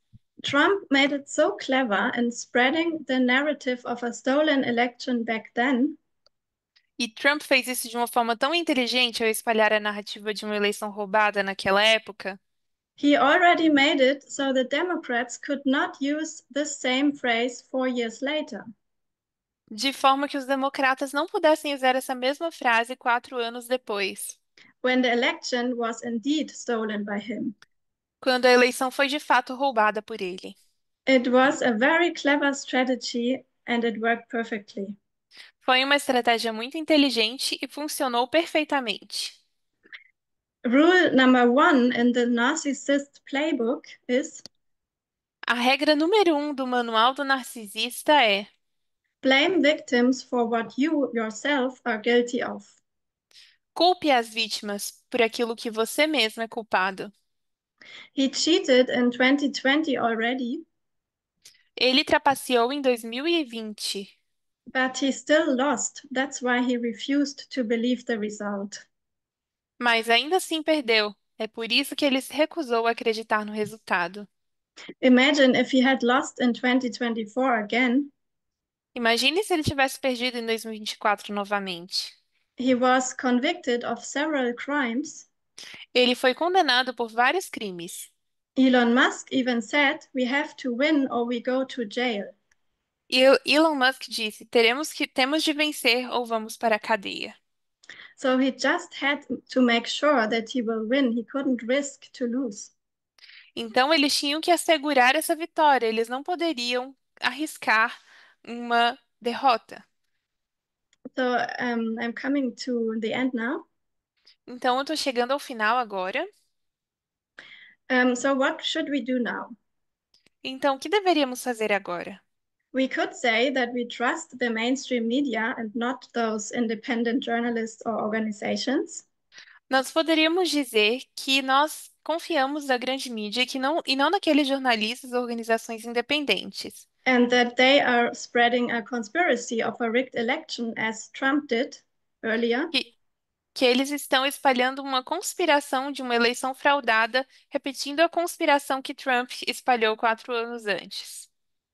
S1: Trump made it so clever in spreading the narrative of a stolen election back then.
S2: E Trump fez isso de uma forma tão inteligente ao espalhar a narrativa de uma eleição roubada naquela época,
S1: He already made it so the Democrats could not use the same phrase 4 years later.
S2: de forma que os democratas não pudessem usar essa mesma frase 4 anos depois,
S1: When the election was indeed stolen by him.
S2: quando a eleição foi de fato roubada por ele.
S1: It was a very clever strategy and it worked perfectly.
S2: Foi uma estratégia muito inteligente e funcionou perfeitamente.
S1: Rule number one in the narcissist playbook is
S2: A regra número 1 do Manual do Narcisista é:
S1: blame victims for what you yourself are guilty of.
S2: culpe as vítimas por aquilo que você mesmo é culpado.
S1: He cheated in 2020 already,
S2: Ele trapaceou em 2020,
S1: but he still lost. That's why he refused to believe the result.
S2: mas ainda assim perdeu. É por isso que ele se recusou a acreditar no resultado.
S1: Imagine if he had lost in 2024 again.
S2: Imagine se ele tivesse perdido em 2024 novamente.
S1: He was convicted of several crimes.
S2: Ele foi condenado por vários crimes.
S1: Elon Musk even said, we have to win or we go to jail.
S2: E Elon Musk disse: temos de vencer ou vamos para a cadeia.
S1: So he just had to make sure that he will win. He couldn't risk to lose.
S2: Então, eles tinham que assegurar essa vitória, eles não poderiam arriscar uma derrota.
S1: So I'm coming to the end now.
S2: Então, eu estou chegando ao final agora.
S1: So what should we do now?
S2: Então, o que deveríamos fazer agora?
S1: We could say that we trust the mainstream media and not those independent journalists or organizations,
S2: Nós poderíamos dizer que nós confiamos na grande mídia e não naqueles jornalistas ou organizações independentes,
S1: and that they are spreading a conspiracy of a rigged election as Trump did earlier.
S2: que, que eles estão espalhando uma conspiração de uma eleição fraudada, repetindo a conspiração que Trump espalhou 4 anos antes.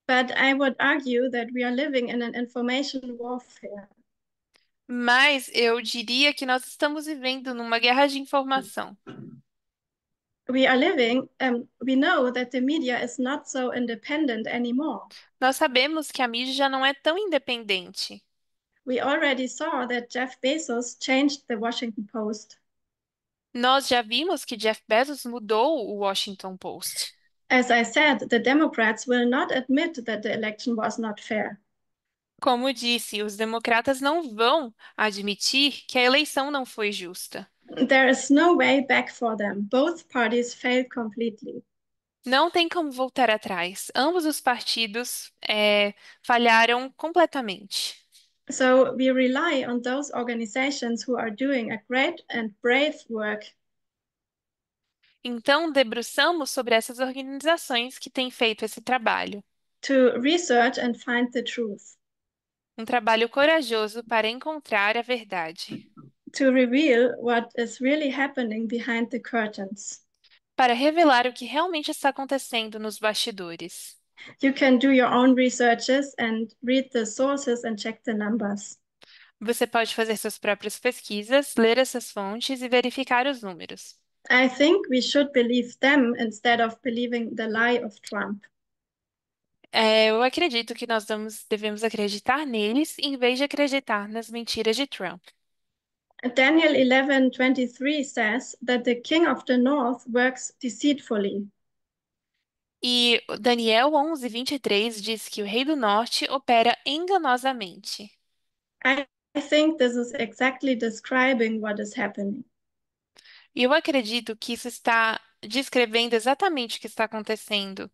S1: But I would argue that we are living in an information warfare.
S2: Mas eu diria que nós estamos vivendo numa guerra de informação.
S1: We know that the media is not so independent anymore.
S2: Nós sabemos que a mídia já não é tão independente.
S1: We already saw that Jeff Bezos changed the Washington Post.
S2: Nós já vimos que Jeff Bezos mudou o Washington Post.
S1: As I said, the Democrats will not admit that the election was not fair.
S2: Como disse, os democratas não vão admitir que a eleição não foi justa.
S1: There is no way back for them. Both parties failed completely.
S2: Não tem como voltar atrás. Ambos os partidos falharam completamente.
S1: So we rely on those organizations who are doing a great and brave work
S2: Então, debruçamos sobre essas organizações que têm feito esse trabalho.
S1: to research and find the truth,
S2: Um trabalho corajoso para encontrar a verdade,
S1: to reveal what is really happening behind the curtains.
S2: para revelar o que realmente está acontecendo nos bastidores.
S1: You can do your own researches and read the sources and check the numbers.
S2: Você pode fazer suas próprias pesquisas, ler essas fontes e verificar os números.
S1: I think we should believe them instead of believing the lie of Trump.
S2: Eu acredito que devemos acreditar neles em vez de acreditar nas mentiras de Trump.
S1: Daniel 11:23 says that the king of the north works deceitfully.
S2: E Daniel 11:23 diz que o rei do norte opera enganosamente.
S1: I think this is exactly describing what is happening.
S2: E eu acredito que isso está descrevendo exatamente o que está acontecendo.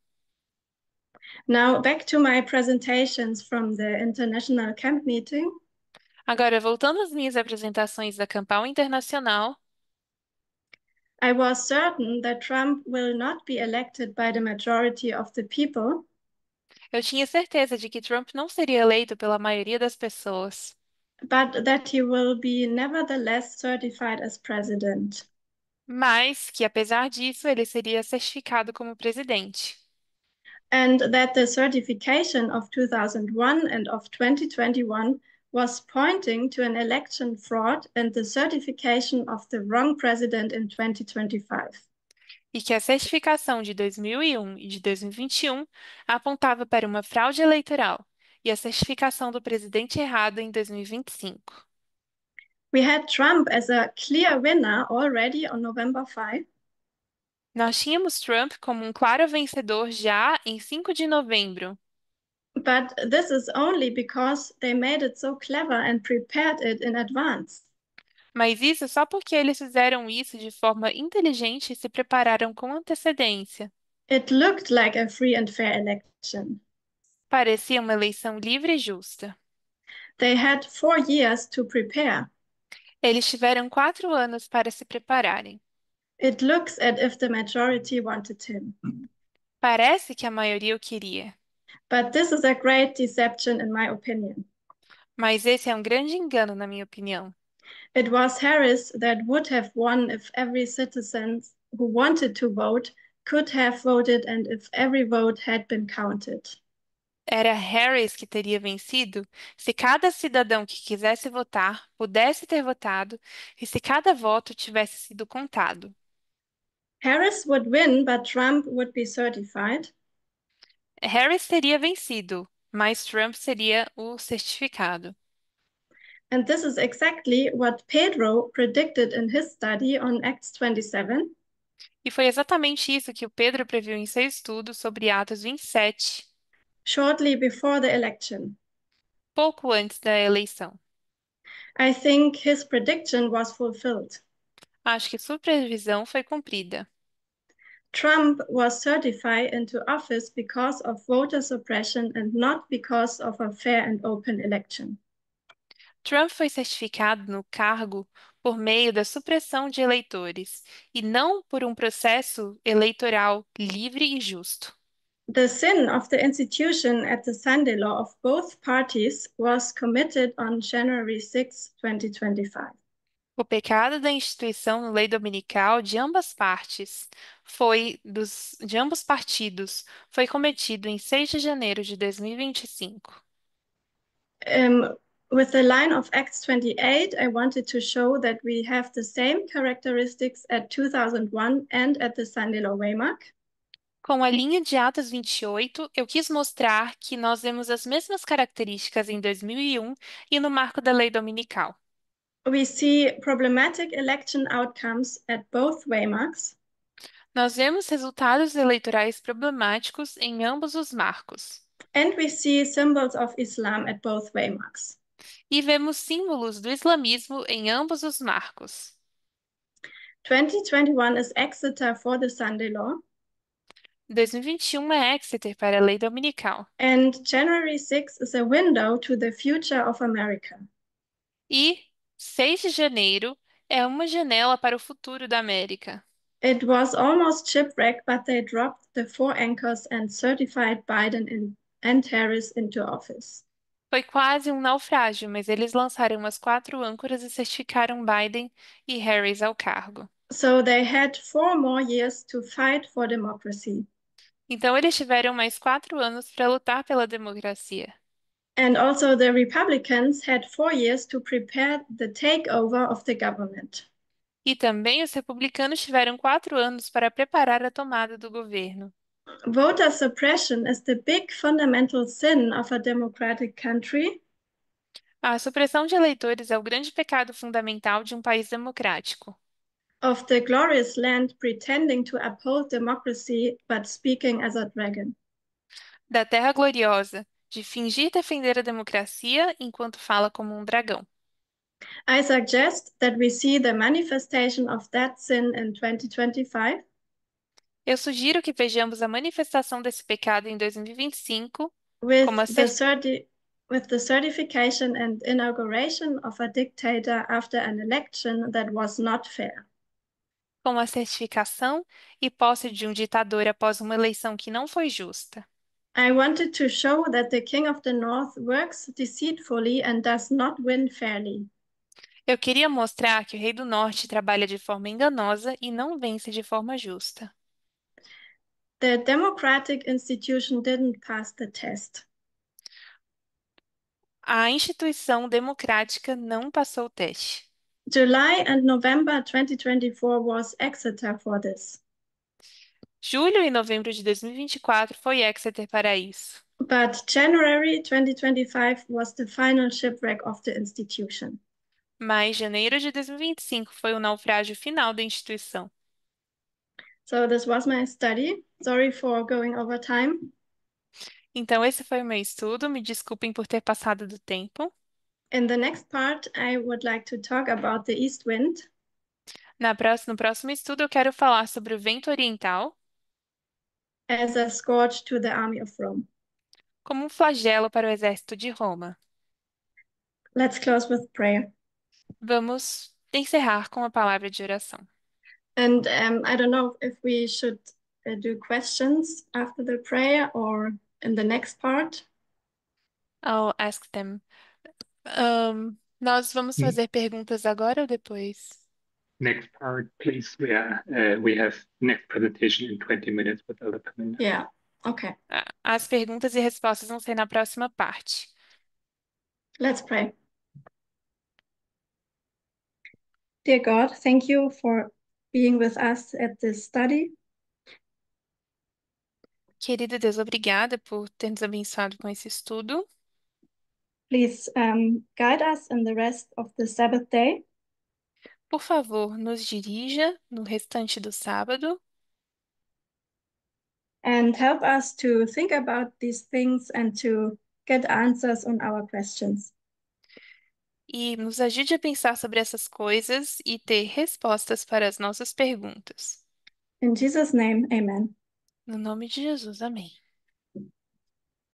S1: Now, back to my presentations from the international camp meeting.
S2: Agora, voltando às minhas apresentações da Campal Internacional,
S1: I was certain that Trump will not be elected by the majority of the people,
S2: eu tinha certeza de que Trump não seria eleito pela maioria das pessoas,
S1: but that he will be nevertheless certified as president.
S2: mas que, apesar disso, ele seria certificado como presidente.
S1: And that the certification of 2001 and of 2021 was pointing to an election fraud and the certification of the wrong president in 2025.
S2: E que a certificação de 2001 e de 2021 apontava para uma fraude eleitoral e a certificação do presidente errado em 2025.
S1: We had Trump as a clear winner already on November 5,
S2: Nós tínhamos Trump como um claro vencedor já em 5 de novembro,
S1: but this is only because they made it so clever and prepared it in advance.
S2: mas isso só porque eles fizeram isso de forma inteligente e se prepararam com antecedência.
S1: It looked like a free and fair election.
S2: Parecia uma eleição livre e justa.
S1: They had 4 years to prepare.
S2: Eles tiveram 4 anos para se prepararem.
S1: It looks as if the majority wanted him.
S2: Parece que a maioria o queria,
S1: But this is a great deception, in my opinion.
S2: mas esse é um grande engano, na minha opinião.
S1: It was Harris that would have won if every citizen who wanted to vote could have voted and if every vote had been counted.
S2: Era Harris que teria vencido se cada cidadão que quisesse votar pudesse ter votado e se cada voto tivesse sido contado.
S1: Harris would win, but Trump would be certified.
S2: Harris teria vencido, mas Trump seria o certificado.
S1: And this is exactly what Pedro predicted in his study on Acts 27.
S2: E foi exatamente isso que o Pedro previu em seu estudo sobre Atos 27,
S1: shortly before the election.
S2: pouco antes da eleição.
S1: I think his prediction was fulfilled.
S2: Acho que sua previsão foi cumprida.
S1: Trump was certified into office because of voter suppression and not because of a fair and open election.
S2: Trump foi certificado no cargo por meio da supressão de eleitores e não por um processo eleitoral livre e justo.
S1: The sin of the institution at the Sunday law of both parties was committed on January 6, 2025.
S2: O pecado da instituição no lei dominical de ambas partes de ambos partidos foi cometido em 6 de janeiro de 2025.
S1: Um, with the line of Acts 28, I wanted to show that we have the same characteristics at 2001 and at the Sunday law Waymark.
S2: Com a linha de Atos 28, eu quis mostrar que nós vemos as mesmas características em 2001 e no marco da lei dominical.
S1: We see problematic election outcomes at both Waymarks.
S2: Nós vemos resultados eleitorais problemáticos em ambos os marcos.
S1: And we see symbols of Islam at both waymarks.
S2: E vemos símbolos do islamismo em ambos os marcos.
S1: 2021 is Exeter for the Sunday law,
S2: 2021 é Exeter para a lei dominical.
S1: and January 6 is a window to the future of America.
S2: E 6 de janeiro é uma janela para o futuro da América.
S1: It was almost shipwrecked, but they dropped the four anchors and certified Biden and Harris into office.
S2: Foi quase um naufrágio, mas eles lançaram as 4 âncoras e certificaram Biden e Harris ao cargo.
S1: So they had 4 more years to fight for democracy.
S2: Então eles tiveram mais 4 anos para lutar pela democracia.
S1: And also the Republicans had 4 years to prepare the takeover of the government.
S2: E também os republicanos tiveram 4 anos para preparar a tomada do governo.
S1: Voter suppression is the big fundamental sin of a democratic country.
S2: A supressão de eleitores é o grande pecado fundamental de um país democrático.
S1: Of the glorious land pretending to uphold democracy but speaking as a dragon.
S2: Da terra gloriosa, de fingir defender a democracia enquanto fala como um dragão.
S1: I suggest that we see the manifestation of that sin in 2025
S2: Eu sugiro que vejamos a manifestação desse pecado em 2025 como
S1: with
S2: a,
S1: the,
S2: cer-
S1: certi- with the certification and inauguration of a dictator after an election that was not fair.
S2: como a certificação e posse de um ditador após uma eleição que não foi justa.
S1: I wanted to show that the King of the North works deceitfully and does not win fairly.
S2: Eu queria mostrar que o Rei do Norte trabalha de forma enganosa e não vence de forma justa.
S1: The democratic institution didn't pass the test.
S2: A instituição democrática não passou o teste.
S1: July and November 2024 was Exeter for this.
S2: Julho e novembro de 2024 foi Exeter para isso.
S1: But January 2025 was the final shipwreck of the institution.
S2: Mas janeiro de 2025 foi o naufrágio final da instituição.
S1: So this was my study. Sorry for going over time.
S2: Então, esse foi o meu estudo. Me desculpem por ter passado do tempo.
S1: In the next part, I would like to talk about the east wind
S2: No próximo estudo, eu quero falar sobre o vento oriental
S1: as a scourge to the army of Rome.
S2: como um flagelo para o exército de Roma.
S1: Let's close with prayer.
S2: Vamos encerrar com a palavra de oração.
S1: And I don't know if we should do questions after the prayer or in the next part.
S2: I'll ask them. Nós vamos
S3: Mm.
S2: fazer perguntas agora ou depois?
S3: Next part, please. We have next presentation in 20 minutes with Elder Camilla.
S1: Yeah, okay.
S2: As perguntas e respostas vão ser na próxima parte.
S1: Let's pray. Dear God, thank you for being with us at this study.
S2: Querido Deus, obrigada por ter nos abençoado com esse estudo.
S1: Please guide us in the rest of the Sabbath day.
S2: Por favor, nos dirija no restante do sábado
S1: and help us to think about these things and to get answers on our questions.
S2: e nos ajude a pensar sobre essas coisas e ter respostas para as nossas perguntas.
S1: In Jesus' name, amen.
S2: No nome de Jesus, amém.